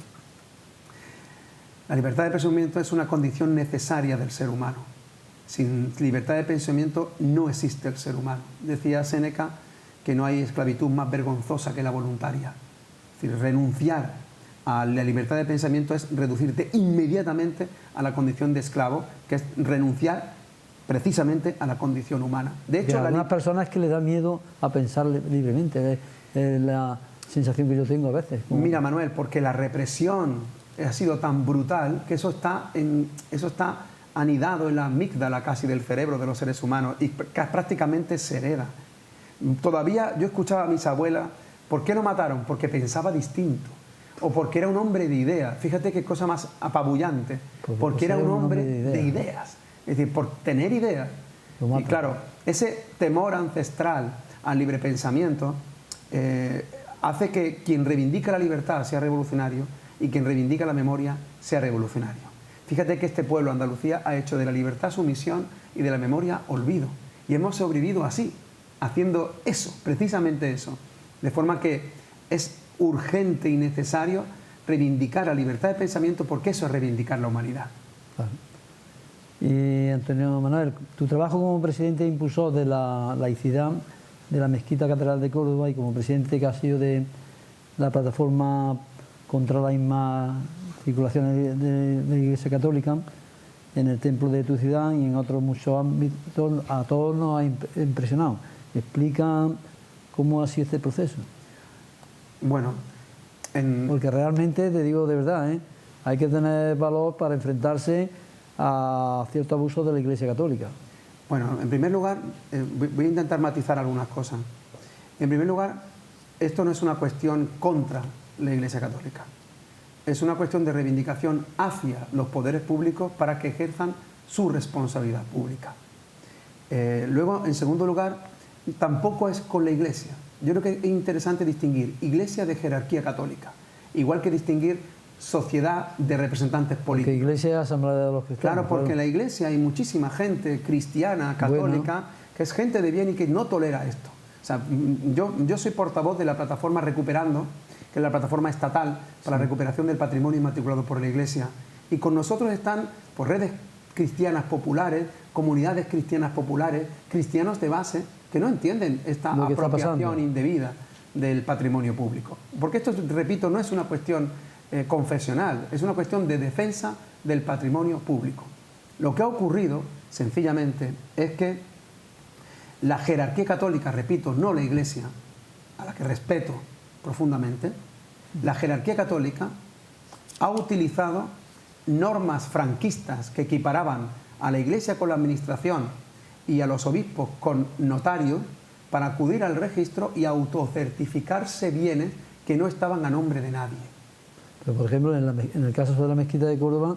La libertad de pensamiento es una condición necesaria del ser humano. Sin libertad de pensamiento no existe el ser humano. Decía Séneca que no hay esclavitud más vergonzosa que la voluntaria. Es decir, renunciar a la libertad de pensamiento es reducirte inmediatamente a la condición de esclavo, que es renunciar precisamente a la condición humana. De hecho, a algunas personas que les da miedo a pensar libremente, es la sensación que yo tengo a veces. Mira, Manuel, porque la represión ha sido tan brutal que eso está anidado en la amígdala casi del cerebro de los seres humanos y prácticamente se hereda. Todavía yo escuchaba a mis abuelas, ¿por qué lo mataron? Porque pensaba distinto. O porque era un hombre de ideas. Fíjate qué cosa más apabullante. Porque era un hombre de ideas. Es decir, por tener ideas. Y claro, ese temor ancestral al libre pensamiento hace que quien reivindica la libertad sea revolucionario y quien reivindica la memoria sea revolucionario. Fíjate que este pueblo, Andalucía, ha hecho de la libertad sumisión y de la memoria olvido. Y hemos sobrevivido así, haciendo eso, precisamente eso. De forma que es urgente y necesario reivindicar la libertad de pensamiento, porque eso es reivindicar la humanidad. Claro. Y Antonio Manuel, tu trabajo como presidente e impulsor de la laicidad de la Mezquita Catedral de Córdoba y como presidente que ha sido de la plataforma contra la inmatriculación de la Iglesia Católica en el templo de tu ciudad y en otros muchos ámbitos, a todos nos ha impresionado. Explica cómo ha sido este proceso. Bueno, porque realmente, te digo de verdad, hay que tener valor para enfrentarse a cierto abuso de la Iglesia Católica. Bueno, en primer lugar, voy a intentar matizar algunas cosas. En primer lugar, esto no es una cuestión contra la Iglesia Católica. Es una cuestión de reivindicación hacia los poderes públicos para que ejerzan su responsabilidad pública. Luego, en segundo lugar, tampoco es con la Iglesia. Yo creo que es interesante distinguir Iglesia de jerarquía católica, igual que distinguir sociedad de representantes políticos. Porque Iglesia es Asamblea de los Cristianos. Claro, porque en la Iglesia hay muchísima gente cristiana, católica, que es gente de bien y que no tolera esto. O sea, yo soy portavoz de la plataforma Recuperando, que es la plataforma estatal para la recuperación del patrimonio inmatriculado por la Iglesia. Y con nosotros están pues, redes cristianas populares, comunidades cristianas populares, cristianos de base, que no entienden esta apropiación indebida del patrimonio público. Porque esto, repito, no es una cuestión confesional, es una cuestión de defensa del patrimonio público. Lo que ha ocurrido, sencillamente, es que la jerarquía católica, repito, no la Iglesia, a la que respeto profundamente, la jerarquía católica ha utilizado normas franquistas que equiparaban a la Iglesia con la administración y a los obispos con notarios para acudir al registro y autocertificarse bienes que no estaban a nombre de nadie. Pero, por ejemplo, en el caso de la Mezquita de Córdoba,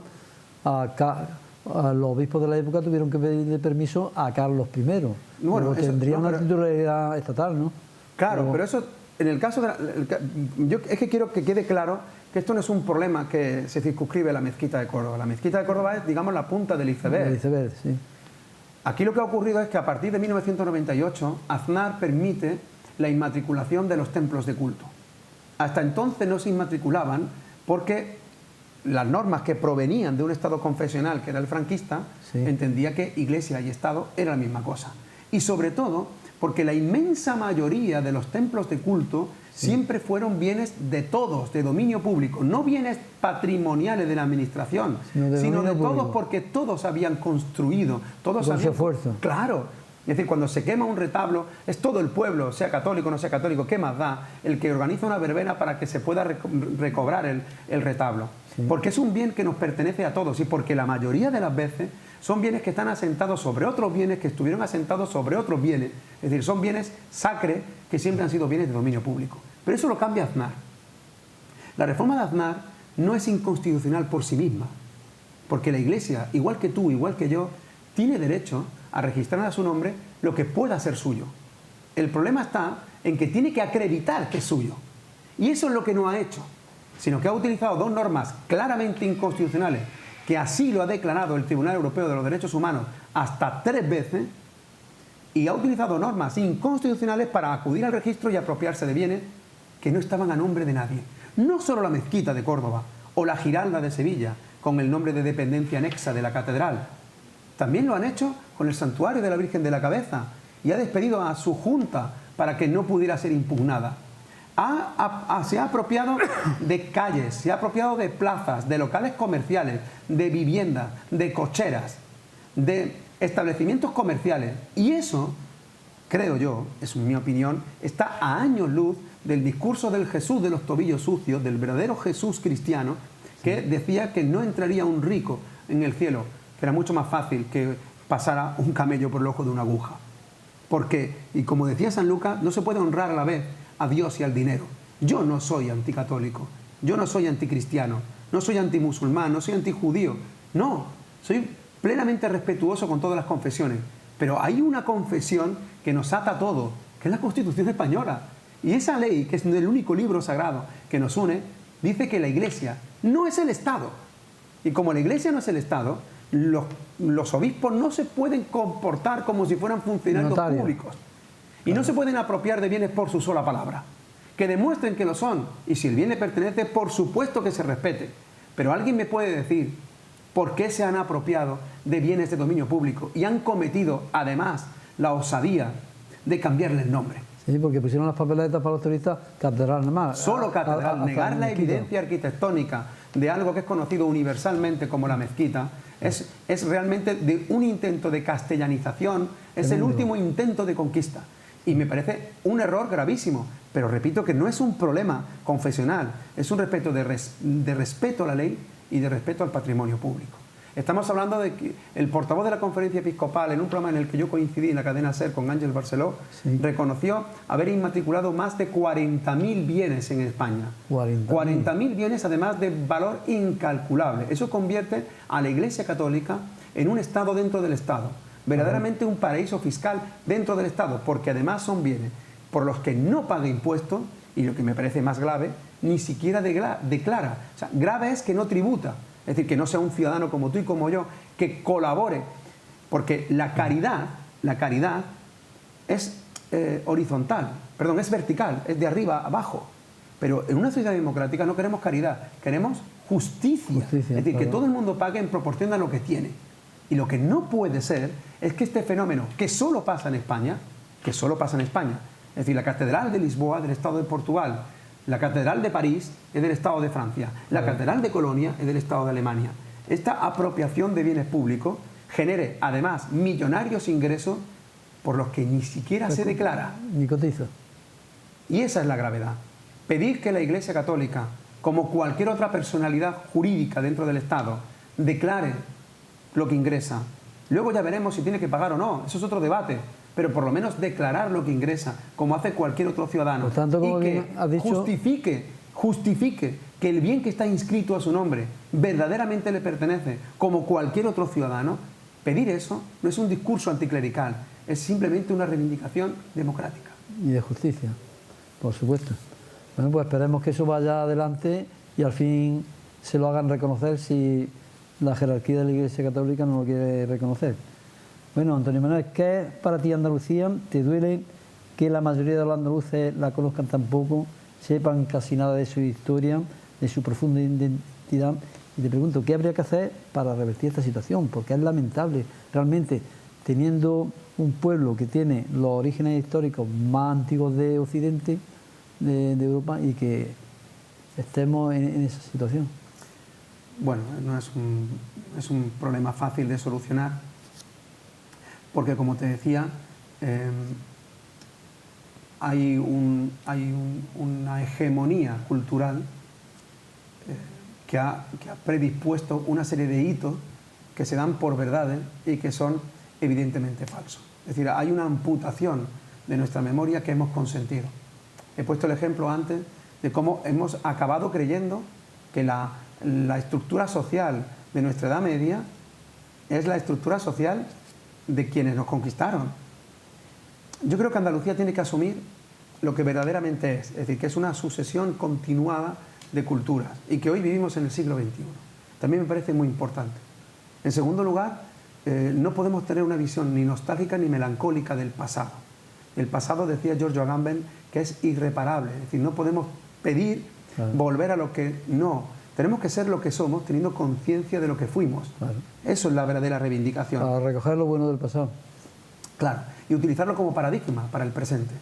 a los obispos de la época tuvieron que pedirle permiso a Carlos I. Bueno, tendría una titularidad estatal, ¿no? Claro, pero eso, en el caso de yo es que quiero que quede claro que esto no es un problema que se circunscribe a la Mezquita de Córdoba. La Mezquita de Córdoba es, digamos, la punta del iceberg. El iceberg, sí. Aquí lo que ha ocurrido es que a partir de 1998 Aznar permite la inmatriculación de los templos de culto. Hasta entonces no se inmatriculaban porque las normas que provenían de un Estado confesional, que era el franquista, entendía que Iglesia y Estado era la misma cosa. Y sobre todo porque la inmensa mayoría de los templos de culto siempre fueron bienes de todos, de dominio público, no bienes patrimoniales de la administración, sino de todos, porque todos habían construido, todos habían... esfuerzo. Claro. Es decir, cuando se quema un retablo, es todo el pueblo, sea católico o no sea católico, ¿qué más da? El que organiza una verbena para que se pueda recobrar el retablo. Sí. Porque es un bien que nos pertenece a todos y porque la mayoría de las veces son bienes que están asentados sobre otros bienes que estuvieron asentados sobre otros bienes. Es decir, son bienes sacres que siempre han sido bienes de dominio público. Pero eso lo cambia Aznar. La reforma de Aznar no es inconstitucional por sí misma, porque la Iglesia, igual que tú, igual que yo, tiene derecho a registrar a su nombre lo que pueda ser suyo. El problema está en que tiene que acreditar que es suyo. Y eso es lo que no ha hecho, sino que ha utilizado dos normas claramente inconstitucionales, que así lo ha declarado el Tribunal Europeo de los Derechos Humanos hasta 3 veces, y ha utilizado normas inconstitucionales para acudir al registro y apropiarse de bienes que no estaban a nombre de nadie. No solo la Mezquita de Córdoba o la Giralda de Sevilla, con el nombre de dependencia anexa de la catedral. También lo han hecho con el santuario de la Virgen de la Cabeza y ha despedido a su junta para que no pudiera ser impugnada. Se ha apropiado de calles, se ha apropiado de plazas, de locales comerciales, de viviendas, de cocheras, de establecimientos comerciales. Y eso, creo yo, es mi opinión, está a años luz del discurso del Jesús de los tobillos sucios, del verdadero Jesús cristiano, que decía que no entraría un rico en el cielo, que era mucho más fácil que pasara un camello por el ojo de una aguja. Porque, y como decía San Lucas, no se puede honrar a la vez a Dios y al dinero. Yo no soy anticatólico, yo no soy anticristiano, no soy antimusulmán, no soy antijudío. No, soy plenamente respetuoso con todas las confesiones. Pero hay una confesión que nos ata a todo, que es la Constitución española. Y esa ley, que es el único libro sagrado que nos une, dice que la Iglesia no es el Estado. Y como la Iglesia no es el Estado, los obispos no se pueden comportar como si fueran funcionarios Notario. públicos. Y no se pueden apropiar de bienes por su sola palabra. Que demuestren que lo son. Y si el bien le pertenece, por supuesto que se respete. Pero alguien me puede decir por qué se han apropiado de bienes de dominio público y han cometido, además, la osadía de cambiarle el nombre. Sí, porque pusieron las papeletas para los turistas catedral nada más. Solo catedral. Negar la mezquita. evidencia arquitectónica de algo que es conocido universalmente como la mezquita es realmente de un intento de castellanización, es el último intento de conquista. Y me parece un error gravísimo, pero repito que no es un problema confesional, es un respeto de respeto a la ley y de respeto al patrimonio público. Estamos hablando de que el portavoz de la Conferencia Episcopal, en un programa en el que yo coincidí en la cadena SER con Ángel Barceló, sí, reconoció haber inmatriculado más de 40.000 bienes en España. 40.000 bienes, además de valor incalculable. Eso convierte a la Iglesia Católica en un Estado dentro del Estado. Verdaderamente un paraíso fiscal dentro del Estado, porque además son bienes por los que no paga impuestos, y lo que me parece más grave, ni siquiera declara. O sea, grave es que no tributa, es decir, que no sea un ciudadano como tú y como yo, que colabore, porque la caridad es horizontal, perdón, es vertical, es de arriba a abajo. Pero en una sociedad democrática no queremos caridad, queremos justicia. Es decir, que todo el mundo pague en proporción a lo que tiene. Y lo que no puede ser es que este fenómeno, que solo pasa en España, es decir, la Catedral de Lisboa del Estado de Portugal, la Catedral de París es del Estado de Francia, la Catedral de Colonia es del Estado de Alemania. Esta apropiación de bienes públicos genere además millonarios ingresos por los que ni siquiera se declara. Ni cotiza. Y esa es la gravedad. Pedir que la Iglesia Católica, como cualquier otra personalidad jurídica dentro del Estado, declare lo que ingresa. Luego ya veremos si tiene que pagar o no, eso es otro debate, pero por lo menos declarar lo que ingresa, como hace cualquier otro ciudadano, Por tanto, como y que bien has dicho, justifique que el bien que está inscrito a su nombre verdaderamente le pertenece, como cualquier otro ciudadano. Pedir eso no es un discurso anticlerical, es simplemente una reivindicación democrática. Y de justicia, por supuesto. Bueno, pues esperemos que eso vaya adelante y al fin se lo hagan reconocer si la jerarquía de la Iglesia Católica no lo quiere reconocer. Bueno, Antonio Manuel, ¿qué es para ti Andalucía? ¿Te duele que la mayoría de los andaluces la conozcan tan poco, sepan casi nada de su historia, de su profunda identidad? Y te pregunto, ¿qué habría que hacer para revertir esta situación? Porque es lamentable, realmente, teniendo un pueblo que tiene los orígenes históricos más antiguos de Occidente, de Europa, y que estemos en esa situación. Bueno, no es un problema fácil de solucionar, porque como te decía, hay una hegemonía cultural que ha predispuesto una serie de hitos que se dan por verdades y que son evidentemente falsos. Es decir, hay una amputación de nuestra memoria que hemos consentido. He puesto el ejemplo antes de cómo hemos acabado creyendo que la estructura social de nuestra Edad Media es la estructura social de quienes nos conquistaron. Yo creo que Andalucía tiene que asumir lo que verdaderamente es decir, que es una sucesión continuada de culturas y que hoy vivimos en el siglo XXI. También me parece muy importante. En segundo lugar, no podemos tener una visión ni nostálgica ni melancólica del pasado. El pasado, decía Giorgio Agamben, que es irreparable, es decir, no podemos pedir volver a lo que no. Tenemos que ser lo que somos, teniendo conciencia de lo que fuimos. Claro. Eso es la verdadera reivindicación. Para recoger lo bueno del pasado. Claro, y utilizarlo como paradigma para el presente.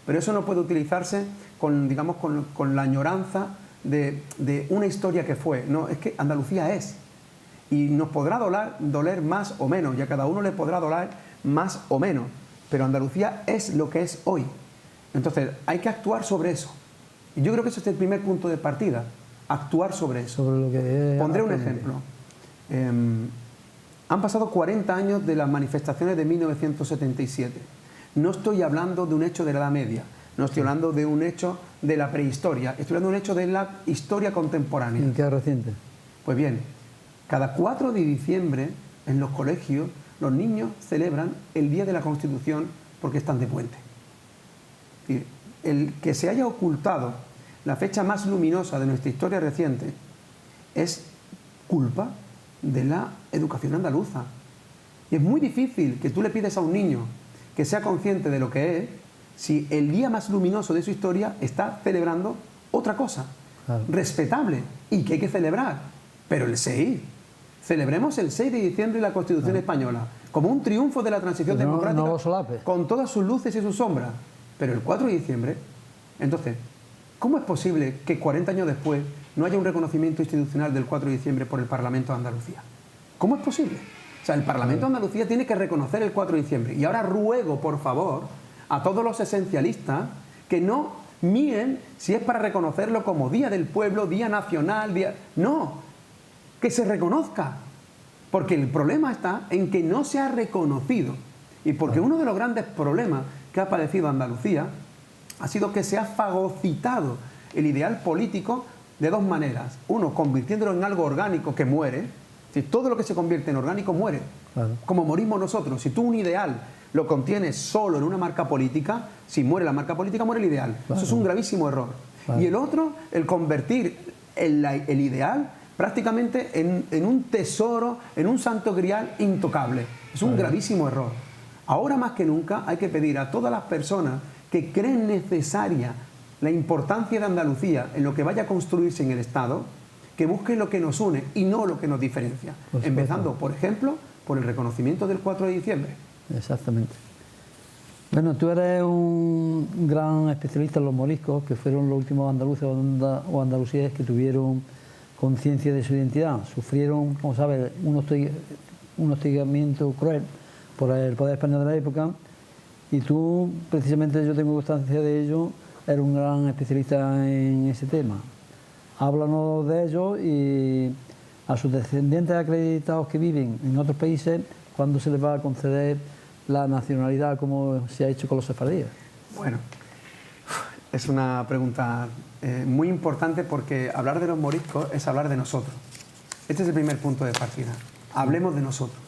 Pero eso no puede utilizarse con, digamos, con la añoranza de una historia que fue. No, es que Andalucía es. Y nos podrá doler más o menos, y a cada uno le podrá doler más o menos. Pero Andalucía es lo que es hoy. Entonces, hay que actuar sobre eso. Y yo creo que ese es el primer punto de partida. Actuar sobre eso. Sobre lo que es. Pondré un ejemplo. Han pasado 40 años de las manifestaciones de 1977. No estoy hablando de un hecho de la Edad Media, no estoy hablando de un hecho de la prehistoria, estoy hablando de un hecho de la historia contemporánea. ¿Y qué es reciente? Pues bien, cada 4 de diciembre en los colegios los niños celebran el Día de la Constitución porque están de puente. El que se haya ocultado la fecha más luminosa de nuestra historia reciente es culpa de la educación andaluza. Y es muy difícil que tú le pides a un niño que sea consciente de lo que es, si el día más luminoso de su historia está celebrando otra cosa, claro, respetable y que hay que celebrar. Pero el 6, celebremos el 6 de diciembre y la Constitución, claro, española, como un triunfo de la transición democrática, no con todas sus luces y sus sombras. Pero el 4 de diciembre, entonces, ¿cómo es posible que 40 años después no haya un reconocimiento institucional del 4 de diciembre por el Parlamento de Andalucía? ¿Cómo es posible? O sea, el Parlamento de Andalucía tiene que reconocer el 4 de diciembre. Y ahora ruego, por favor, a todos los esencialistas que no miren si es para reconocerlo como Día del Pueblo, Día Nacional, Día... No, que se reconozca. Porque el problema está en que no se ha reconocido. Y porque uno de los grandes problemas que ha padecido Andalucía ha sido que se ha fagocitado el ideal político de dos maneras. Uno, convirtiéndolo en algo orgánico que muere. Si todo lo que se convierte en orgánico muere, claro, como morimos nosotros. Si tú un ideal lo contienes solo en una marca política, si muere la marca política, muere el ideal. Claro. Eso es un gravísimo error. Claro. Y el otro, el convertir el ideal prácticamente en un tesoro, en un santo grial intocable. Es un gravísimo error. Ahora más que nunca hay que pedir a todas las personas que creen necesaria la importancia de Andalucía en lo que vaya a construirse en el Estado, que busquen lo que nos une y no lo que nos diferencia. Empezando, por ejemplo, por el reconocimiento del 4 de diciembre. Exactamente. Bueno, tú eres un gran especialista en los moriscos, que fueron los últimos andaluces o andalusíes que tuvieron conciencia de su identidad. Sufrieron, como sabes, un hostigamiento cruel por el poder español de la época, y tú, precisamente, yo tengo constancia de ello, eres un gran especialista en ese tema. Háblanos de ello y a sus descendientes acreditados que viven en otros países, ¿cuándo se les va a conceder la nacionalidad como se ha hecho con los sefardíes? Bueno, es una pregunta muy importante, porque hablar de los moriscos es hablar de nosotros. Este es el primer punto de partida. Hablemos de nosotros.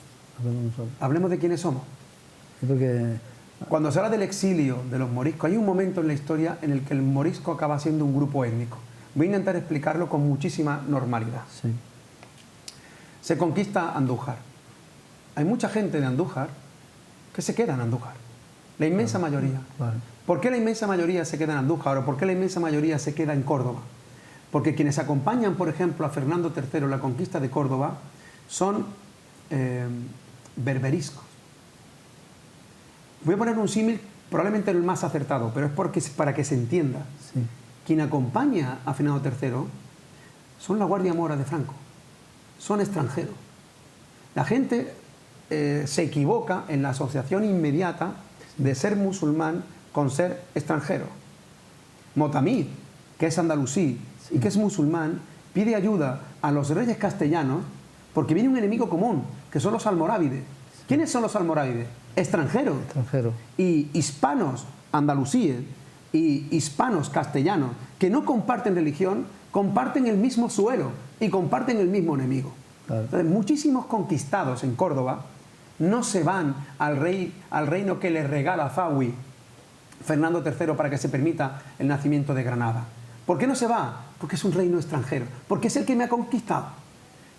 Hablemos de quiénes somos. Porque cuando se habla del exilio de los moriscos, hay un momento en la historia en el que el morisco acaba siendo un grupo étnico. Voy a intentar explicarlo con muchísima normalidad. Sí. Se conquista Andújar. Hay mucha gente de Andújar que se queda en Andújar. La inmensa mayoría. Vale. ¿Por qué la inmensa mayoría se queda en Andújar o por qué la inmensa mayoría se queda en Córdoba? Porque quienes acompañan, por ejemplo, a Fernando III en la conquista de Córdoba son berberiscos. Voy a poner un símil, probablemente el más acertado, pero es para que se entienda. Sí. Quien acompaña a Fernando III son la Guardia Mora de Franco, son extranjeros. La gente se equivoca en la asociación inmediata de ser musulmán con ser extranjero. Motamid, que es andalusí y que es musulmán, pide ayuda a los reyes castellanos porque viene un enemigo común, que son los almorávides. ¿Quiénes son los almorávides? Extranjeros. Y hispanos andalusíes y hispanos castellanos que no comparten religión, comparten el mismo suelo y comparten el mismo enemigo. Claro. Entonces, muchísimos conquistados en Córdoba no se van al reino que les regala Zawi, Fernando III, para que se permita el nacimiento de Granada. ¿Por qué no se va? Porque es un reino extranjero, porque es el que me ha conquistado.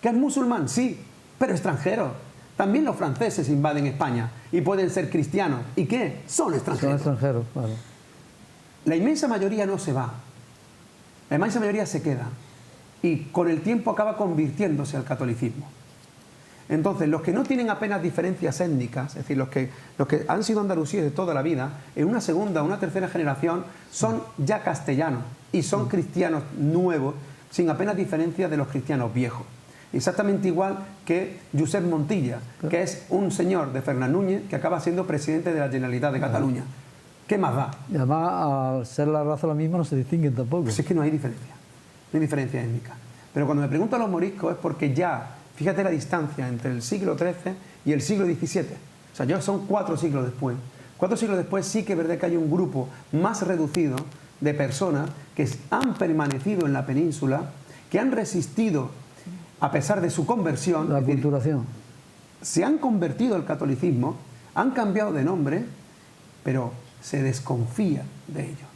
¿Que es musulmán? Sí, pero extranjero. También los franceses invaden España y pueden ser cristianos. ¿Y qué? Son extranjeros. Son extranjeros, claro. La inmensa mayoría no se va. La inmensa mayoría se queda. Y con el tiempo acaba convirtiéndose al catolicismo. Entonces, los que no tienen apenas diferencias étnicas, es decir, los que han sido andalusíes de toda la vida, en una segunda o una tercera generación son ya castellanos y son cristianos nuevos, sin apenas diferencia de los cristianos viejos. Exactamente igual que Josep Montilla, que es un señor de Fernán Núñez que acaba siendo presidente de la Generalitat de Cataluña. ¿Qué más da? Y además, al ser la raza la misma, no se distinguen tampoco. Pues es que no hay diferencia. No hay diferencia étnica. Pero cuando me pregunto a los moriscos es porque ya, fíjate la distancia entre el siglo XIII y el siglo XVII. O sea, ya son 4 siglos después. 4 siglos después sí que es verdad que hay un grupo más reducido de personas que han permanecido en la península, que han resistido a pesar de su conversión. La aculturación. Se han convertido al catolicismo, han cambiado de nombre, pero se desconfía de ellos.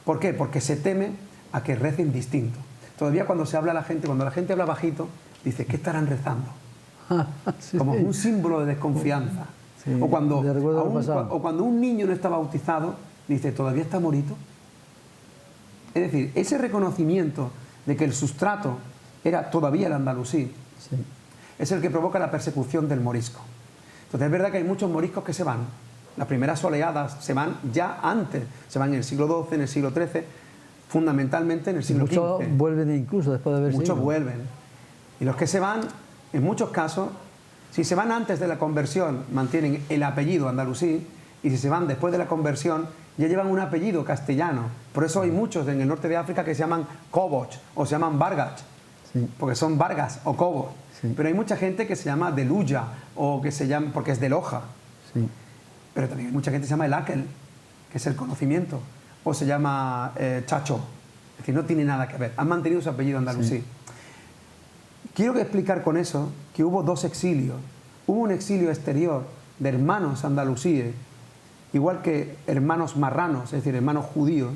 ¿Por qué? Porque se teme a que recen distinto. todavía cuando se habla a la gente, cuando la gente habla bajito, dice, ¿qué estarán rezando? Sí, Como sí. un símbolo de desconfianza. Sí, o, cuando, de recuerdo a del pasado. o cuando un niño no está bautizado, dice, ¿todavía está morito? Es decir, ese reconocimiento de que el sustrato era todavía el andalusí, Sí. es el que provoca la persecución del morisco. Entonces es verdad que hay muchos moriscos que se van. Las primeras oleadas se van ya antes, se van en el siglo XII, en el siglo XIII, fundamentalmente en el siglo Muchos XV. vuelven incluso después de haber Muchos seguido. vuelven. Y los que se van, en muchos casos, si se van antes de la conversión, mantienen el apellido andalusí, y si se van después de la conversión, ya llevan un apellido castellano. Por eso hay muchos en el norte de África que se llaman Coboch o se llaman Vargas, Sí. porque son Vargas o Cobo. Sí. Pero hay mucha gente que se llama de Luya o que se llama porque es de Loja. Sí. Pero también hay mucha gente que se llama el Aquel, que es el conocimiento, o se llama Chacho. Es decir, no tiene nada que ver. Han mantenido su apellido andalusí. Sí. Quiero explicar con eso que hubo dos exilios. Hubo un exilio exterior de hermanos andalusíes, igual que hermanos marranos, es decir, hermanos judíos,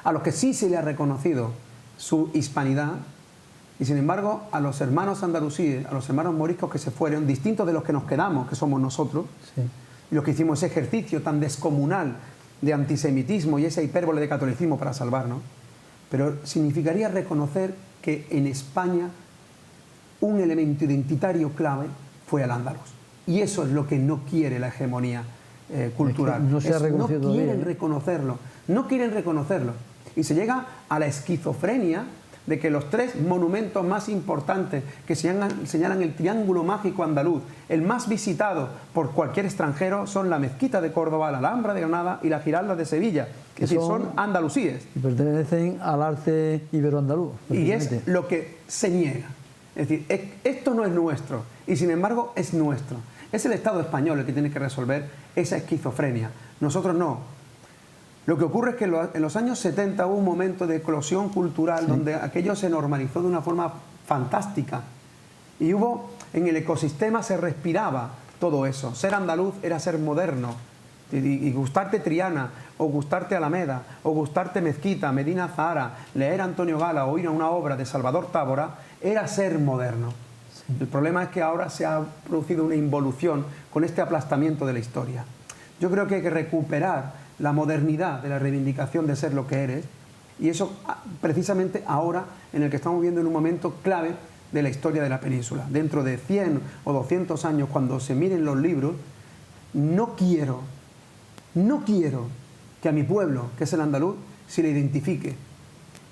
a los que sí se le ha reconocido su hispanidad, y sin embargo a los hermanos andalusíes, a los hermanos moriscos que se fueron, distintos de los que nos quedamos, que somos nosotros, Sí. y los que hicimos ese ejercicio tan descomunal de antisemitismo y esa hipérbole de catolicismo para salvarnos, pero significaría reconocer que en España un elemento identitario clave fue el andaluz. Y eso es lo que no quiere la hegemonía cultural. Es que no se ha reconocido no quieren todavía, ¿eh? reconocerlo, no quieren reconocerlo. Y se llega a la esquizofrenia de que los tres monumentos más importantes que señalan el triángulo mágico andaluz, el más visitado por cualquier extranjero, son la Mezquita de Córdoba, la Alhambra de Granada y la Giralda de Sevilla. Que Es decir, son andalusíes. Y pertenecen al arte iberoandaluz. Y es precisamente. lo que se niega. Es decir, esto no es nuestro y sin embargo es nuestro. Es el Estado español el que tiene que resolver esa esquizofrenia. Nosotros no. Lo que ocurre es que en los años 70 hubo un momento de eclosión cultural donde aquello se normalizó de una forma fantástica. Y en el ecosistema se respiraba todo eso. Ser andaluz era ser moderno. Y gustarte Triana, o gustarte Alameda, o gustarte Mezquita, Medina Zahara, leer a Antonio Gala o ir a una obra de Salvador Tábora, era ser moderno. Sí. El problema es que ahora se ha producido una involución con este aplastamiento de la historia. Yo creo que hay que recuperar la modernidad de la reivindicación de ser lo que eres, y eso precisamente ahora en el que estamos viviendo en un momento clave de la historia de la península. Dentro de 100 o 200 años, cuando se miren los libros, no quiero que a mi pueblo, que es el andaluz, se le identifique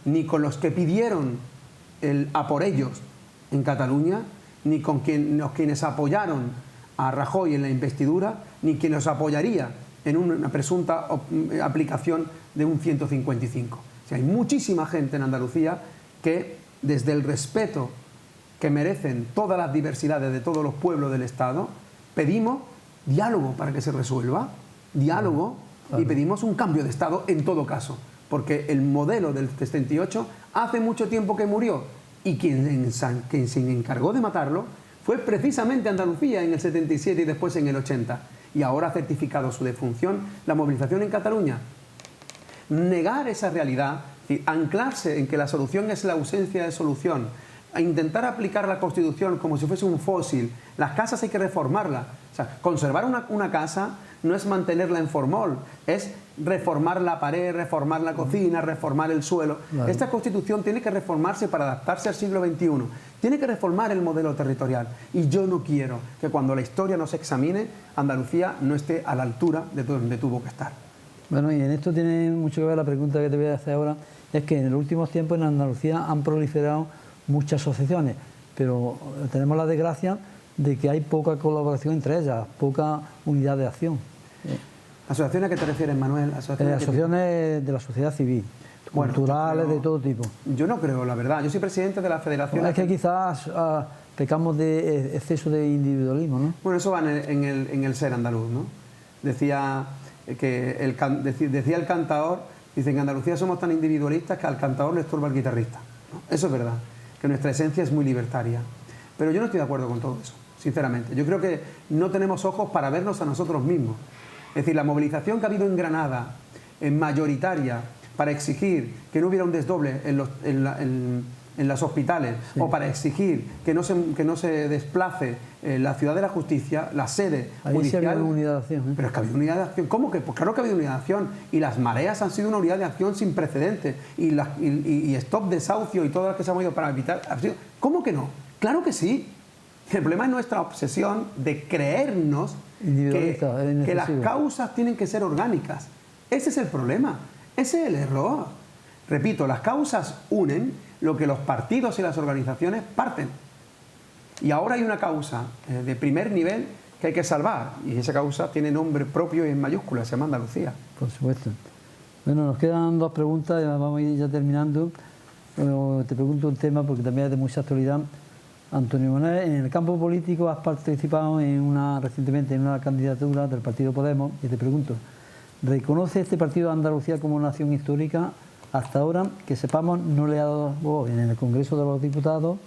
ni con los que pidieron el a por ellos en Cataluña, ni con quienes apoyaron a Rajoy en la investidura, ni quien los apoyaría en una presunta aplicación de un 155. O sea, hay muchísima gente en Andalucía que, desde el respeto que merecen todas las diversidades de todos los pueblos del Estado, pedimos diálogo para que se resuelva, diálogo, y pedimos un cambio de Estado en todo caso, porque el modelo del 78 hace mucho tiempo que murió, y quien se encargó de matarlo fue precisamente Andalucía en el 77 y después en el 80, y ahora ha certificado su defunción la movilización en Cataluña. Negar esa realidad, anclarse en que la solución es la ausencia de solución, a intentar aplicar la Constitución como si fuese un fósil. Las casas hay que reformarlas. O sea, conservar una casa no es mantenerla en formol, es reformar la pared, reformar la cocina, reformar el suelo. Claro. Esta Constitución tiene que reformarse para adaptarse al siglo XXI. Tiene que reformar el modelo territorial. Y yo no quiero que cuando la historia nos examine, Andalucía no esté a la altura de donde tuvo que estar. Bueno, y en esto tiene mucho que ver la pregunta que te voy a hacer ahora, es que en los últimos tiempos en Andalucía han proliferado muchas asociaciones, pero tenemos la desgracia de que hay poca colaboración entre ellas, poca unidad de acción. ¿Asociaciones a qué te refieres, Manuel? Asociaciones de la sociedad civil, bueno, culturales, de todo tipo. Yo no creo, la verdad. Yo soy presidente de la Federación... Bueno, es que quizás pecamos de exceso de individualismo, ¿no? Bueno, eso va en el ser andaluz, ¿no? Decía el cantador, dice, en Andalucía somos tan individualistas que al cantador le estorba el guitarrista, ¿no? Eso es verdad, que nuestra esencia es muy libertaria. Pero yo no estoy de acuerdo con todo eso, sinceramente. Yo creo que no tenemos ojos para vernos a nosotros mismos. Es decir, la movilización que ha habido en Granada, en mayoritaria, para exigir que no hubiera un desdoble en los hospitales, sí, o para exigir que no se desplace la Ciudad de la Justicia, la sede judicial. Sí, había una unidad de acción, ¿eh? Pero es que había unidad de acción. ¿Cómo que? Pues claro que ha habido unidad de acción. Y las mareas han sido una unidad de acción sin precedentes. Y stop desahucio y todo lo que se ha movido para evitar... ¿Cómo que no? Claro que sí. El problema es nuestra obsesión de creernos que las causas tienen que ser orgánicas. Ese es el problema. Ese es el error. Repito, las causas unen lo que los partidos y las organizaciones parten. Y ahora hay una causa de primer nivel que hay que salvar. Y esa causa tiene nombre propio y en mayúsculas, se llama Andalucía. Por supuesto. Bueno, nos quedan dos preguntas, vamos a ir ya terminando. Bueno, te pregunto un tema porque también es de mucha actualidad. Antonio Manuel, en el campo político has participado recientemente en una candidatura del partido Podemos y te pregunto, ¿reconoce este partido de Andalucía como nación histórica? Hasta ahora, que sepamos, no le ha dado voz en el Congreso de los Diputados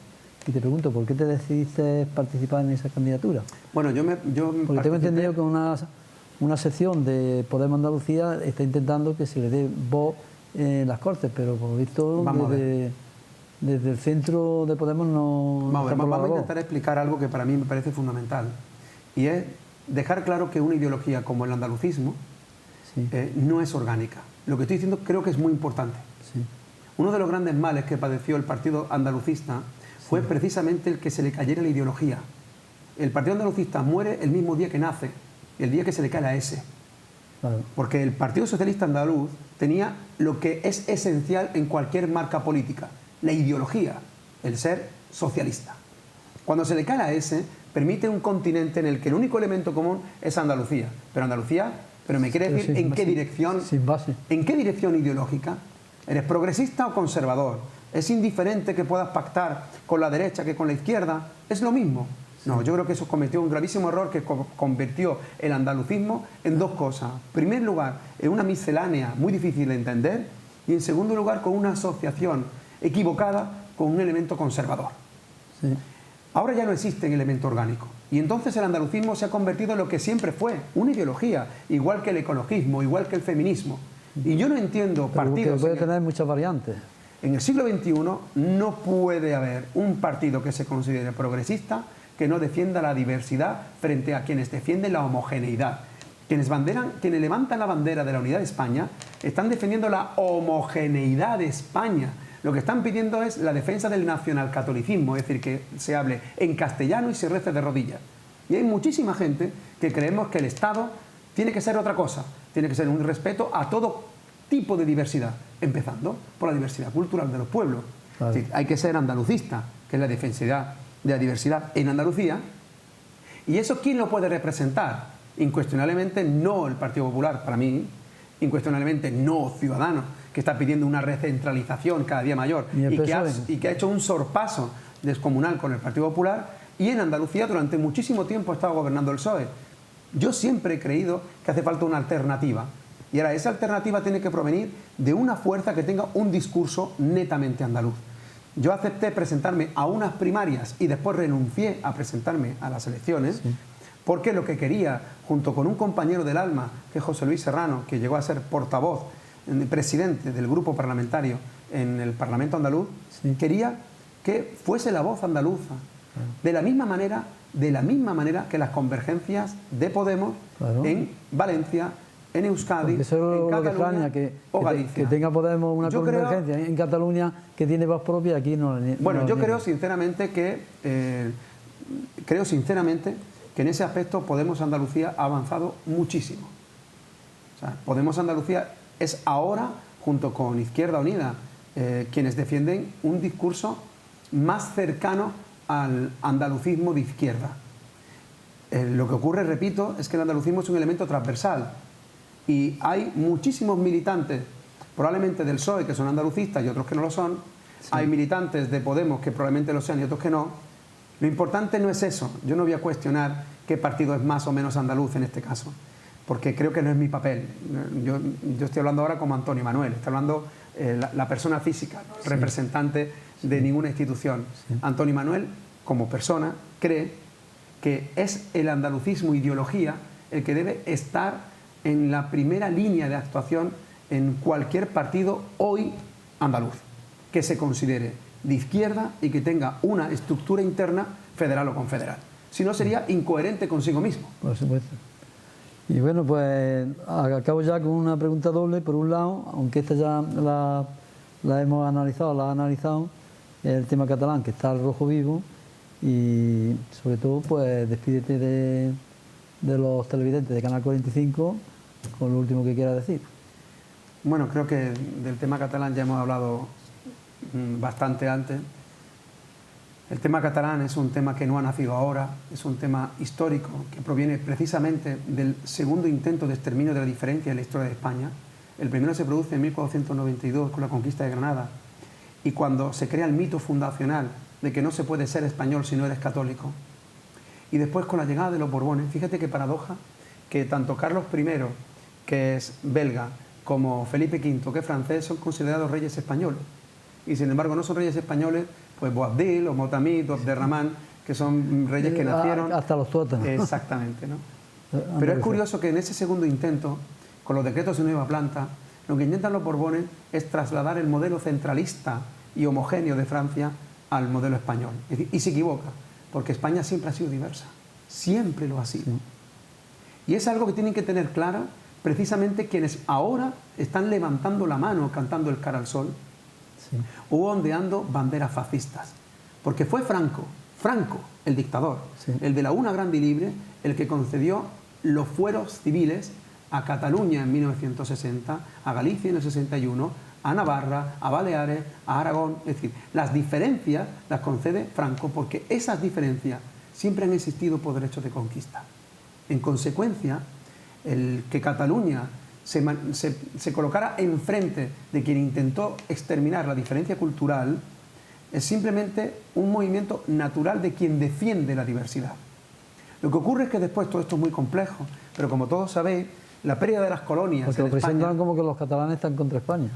y te pregunto, ¿por qué te decidiste participar en esa candidatura? Bueno, porque tengo entendido que una sección de Podemos Andalucía está intentando que se le dé voz en las Cortes, pero por lo visto desde el centro de Podemos no... Vamos a intentar explicar algo que para mí me parece fundamental y es dejar claro que una ideología como el andalucismo no es orgánica. Lo que estoy diciendo creo que es muy importante. Sí. Uno de los grandes males que padeció el partido andalucista fue precisamente el que se le cayera la ideología. El partido andalucista muere el mismo día que nace, el día que se le cae la S. Claro. Porque el Partido Socialista Andaluz tenía lo que es esencial en cualquier marca política, la ideología, el ser socialista. Cuando se le cae la S, permite un continente en el que el único elemento común es Andalucía. Pero me quiere decir en qué dirección, sin base. ¿En qué dirección ideológica? ¿Eres progresista o conservador? ¿Es indiferente que puedas pactar con la derecha que con la izquierda? ¿Es lo mismo? No, yo creo que eso cometió un gravísimo error que convirtió el andalucismo en dos cosas. En primer lugar, en una miscelánea muy difícil de entender y en segundo lugar, con una asociación equivocada con un elemento conservador. Sí. Ahora ya no existe un elemento orgánico y entonces el andalucismo se ha convertido en lo que siempre fue, una ideología, igual que el ecologismo, igual que el feminismo. Y yo no entiendo partidos... Que puede tener muchas variantes. En el siglo XXI no puede haber un partido que se considere progresista que no defienda la diversidad frente a quienes defienden la homogeneidad. Quienes levantan la bandera de la unidad de España están defendiendo la homogeneidad de España. Lo que están pidiendo es la defensa del nacionalcatolicismo, es decir, que se hable en castellano y se rece de rodillas. Y hay muchísima gente que creemos que el Estado tiene que ser otra cosa, tiene que ser un respeto a todo tipo de diversidad, empezando por la diversidad cultural de los pueblos. Claro. Es decir, hay que ser andalucista, que es la defensa de la diversidad en Andalucía. ¿Y eso quién lo puede representar? Incuestionablemente no el Partido Popular, para mí, incuestionablemente no Ciudadanos, que está pidiendo una recentralización cada día mayor y que ha hecho un sorpaso descomunal con el Partido Popular, y en Andalucía durante muchísimo tiempo ha estado gobernando el PSOE. Yo siempre he creído que hace falta una alternativa, y ahora esa alternativa tiene que provenir de una fuerza que tenga un discurso netamente andaluz. Yo acepté presentarme a unas primarias y después renuncié a presentarme a las elecciones, porque lo que quería, junto con un compañero del alma, que es José Luis Serrano, que llegó a ser portavoz, presidente del grupo parlamentario en el Parlamento andaluz, quería que fuese la voz andaluza, de la misma manera que las convergencias de Podemos en Valencia, en Euskadi, en Cataluña o Galicia. Que tenga Podemos una convergencia en Cataluña que tiene voz propia, aquí no. Bueno, yo creo sinceramente que en ese aspecto Podemos Andalucía ha avanzado muchísimo. O sea, Podemos Andalucía es ahora, junto con Izquierda Unida, quienes defienden un discurso más cercano al andalucismo de izquierda. Lo que ocurre, repito, es que el andalucismo es un elemento transversal y hay muchísimos militantes, probablemente del PSOE, que son andalucistas y otros que no lo son. Hay militantes de Podemos que probablemente lo sean y otros que no. Lo importante no es eso. Yo no voy a cuestionar qué partido es más o menos andaluz en este caso, porque creo que no es mi papel. Yo estoy hablando ahora como Antonio Manuel, estoy hablando la persona física, ¿no? Representante de ninguna institución. Antonio Manuel, como persona, cree que es el andalucismo ideología el que debe estar en la primera línea de actuación en cualquier partido hoy andaluz que se considere de izquierda y que tenga una estructura interna federal o confederal. Si no, sería incoherente consigo mismo. Por supuesto. Y bueno, pues acabo ya con una pregunta doble. Por un lado, aunque esta ya la hemos analizado, la ha analizado, el tema catalán, que está al rojo vivo, y sobre todo, pues despídete de los televidentes de Canal 45 con lo último que quiera decir. Bueno, creo que del tema catalán ya hemos hablado bastante antes. El tema catalán es un tema que no ha nacido ahora, es un tema histórico que proviene precisamente del segundo intento de exterminio de la diferencia en la historia de España. El primero se produce en 1492 con la conquista de Granada, y cuando se crea el mito fundacional de que no se puede ser español si no eres católico. Y después, con la llegada de los Borbones, fíjate qué paradoja, que tanto Carlos I, que es belga, como Felipe V, que es francés, son considerados reyes españoles. Y sin embargo no son reyes españoles, pues Boabdil o Motamid o Abderramán, que son reyes que nacieron... Hasta los tuétanos. Exactamente, ¿no? Pero es curioso que en ese segundo intento, con los decretos de nueva planta, lo que intentan los Borbones es trasladar el modelo centralista y homogéneo de Francia al modelo español. Y se equivoca, porque España siempre ha sido diversa, siempre lo ha sido. Sí. Y es algo que tienen que tener claro precisamente quienes ahora están levantando la mano, cantando el cara al sol, sí, o ondeando banderas fascistas. Porque fue Franco, el dictador, sí, el de la Una Grande y Libre, el que concedió los fueros civiles a Cataluña en 1960, a Galicia en el 61, a Navarra, a Baleares, a Aragón. Es decir, las diferencias las concede Franco porque esas diferencias siempre han existido por derechos de conquista. En consecuencia, el que Cataluña se colocara enfrente de quien intentó exterminar la diferencia cultural es simplemente un movimiento natural de quien defiende la diversidad. Lo que ocurre es que después todo esto es muy complejo, pero como todos sabéis, la pérdida de las colonias porque lo presentan España, como que los catalanes están contra España.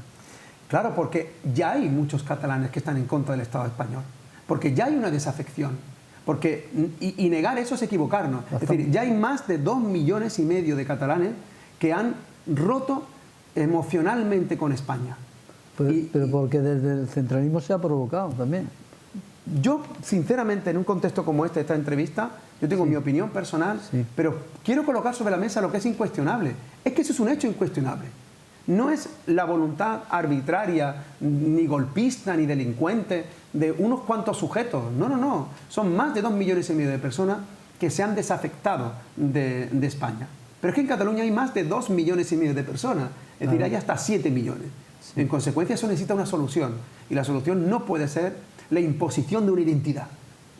Claro, porque ya hay muchos catalanes que están en contra del Estado español, porque ya hay una desafección, porque, y negar eso es equivocarnos. Bastante. Es decir, ya hay más de 2,5 millones de catalanes que han roto emocionalmente con España. Pero porque desde el centralismo se ha provocado también. Yo, sinceramente, en un contexto como este, esta entrevista, yo tengo mi opinión personal, pero quiero colocar sobre la mesa lo que es incuestionable. Es que eso es un hecho incuestionable. No es la voluntad arbitraria, ni golpista, ni delincuente de unos cuantos sujetos. No, no, no. Son más de 2,5 millones de personas que se han desafectado de España. Pero es que en Cataluña hay más de 2,5 millones de personas. Es decir, hay hasta 7 millones. Sí. En consecuencia, eso necesita una solución. Y la solución no puede ser la imposición de una identidad.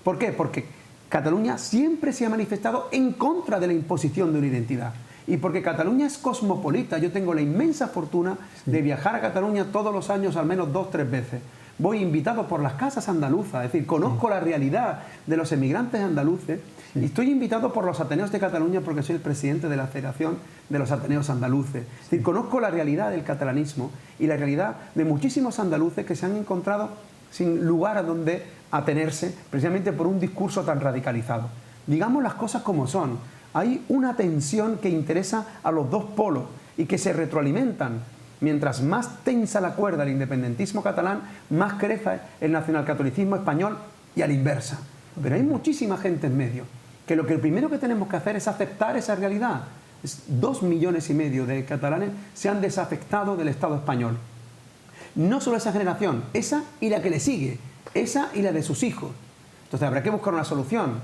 ¿Por qué? Porque Cataluña siempre se ha manifestado en contra de la imposición de una identidad. Y porque Cataluña es cosmopolita. Yo tengo la inmensa fortuna de viajar a Cataluña todos los años al menos 2 o 3 veces. Voy invitado por las casas andaluzas, es decir, conozco la realidad de los emigrantes andaluces y estoy invitado por los Ateneos de Cataluña porque soy el presidente de la Federación de los Ateneos Andaluces. Es decir, conozco la realidad del catalanismo y la realidad de muchísimos andaluces que se han encontrado sin lugar a donde atenerse precisamente por un discurso tan radicalizado. Digamos las cosas como son. Hay una tensión que interesa a los dos polos y que se retroalimentan. Mientras más tensa la cuerda del independentismo catalán, más crece el nacionalcatolicismo español y a la inversa. Pero hay muchísima gente en medio, que lo primero que tenemos que hacer es aceptar esa realidad. 2,5 millones de catalanes se han desafectado del Estado español. No solo esa generación, esa y la que le sigue, esa y la de sus hijos. Entonces habrá que buscar una solución.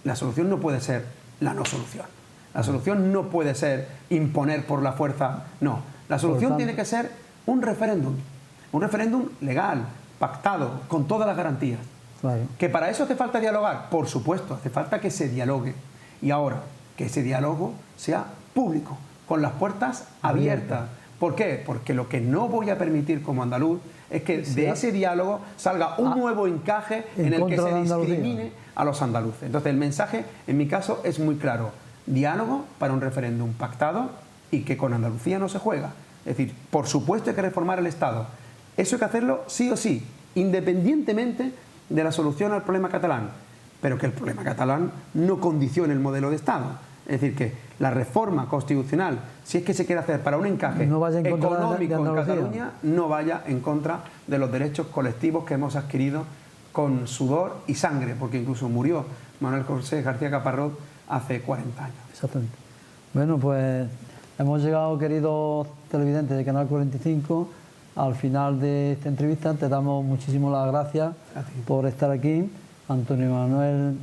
La solución no puede ser la no solución. La solución no puede ser imponer por la fuerza, no. La solución tiene que ser un referéndum legal, pactado, con todas las garantías. Claro. ¿Que para eso hace falta dialogar? Por supuesto, hace falta que se dialogue. Y ahora, que ese diálogo sea público, con las puertas abiertas. ¿Por qué? Porque lo que no voy a permitir como andaluz es que de ese diálogo salga un nuevo encaje en el que se discrimine a los andaluces. Entonces el mensaje, en mi caso, es muy claro. Diálogo para un referéndum pactado y que con Andalucía no se juega. Es decir, por supuesto hay que reformar el Estado. Eso hay que hacerlo sí o sí, independientemente de la solución al problema catalán. Pero que el problema catalán no condicione el modelo de Estado. Es decir, que la reforma constitucional, si es que se quiere hacer para un encaje no vaya en contra económico de en Andalucía. Cataluña, no vaya en contra de los derechos colectivos que hemos adquirido con sudor y sangre, porque incluso murió Manuel José García Caparrós hace 40 años. Exactamente. Bueno, pues hemos llegado, queridos televidentes de Canal 45, al final de esta entrevista. Te damos muchísimas las gracias por estar aquí. Antonio Manuel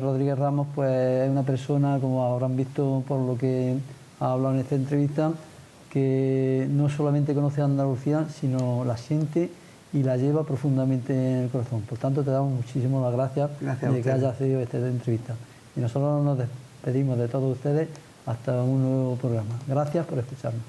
Rodríguez Ramos, pues es una persona, como habrán visto por lo que ha hablado en esta entrevista, que no solamente conoce a Andalucía, sino la siente y la lleva profundamente en el corazón. Por tanto, te damos muchísimas las gracias de que hayas accedido a esta entrevista. Y nosotros nos despedimos de todos ustedes hasta un nuevo programa. Gracias por escucharnos.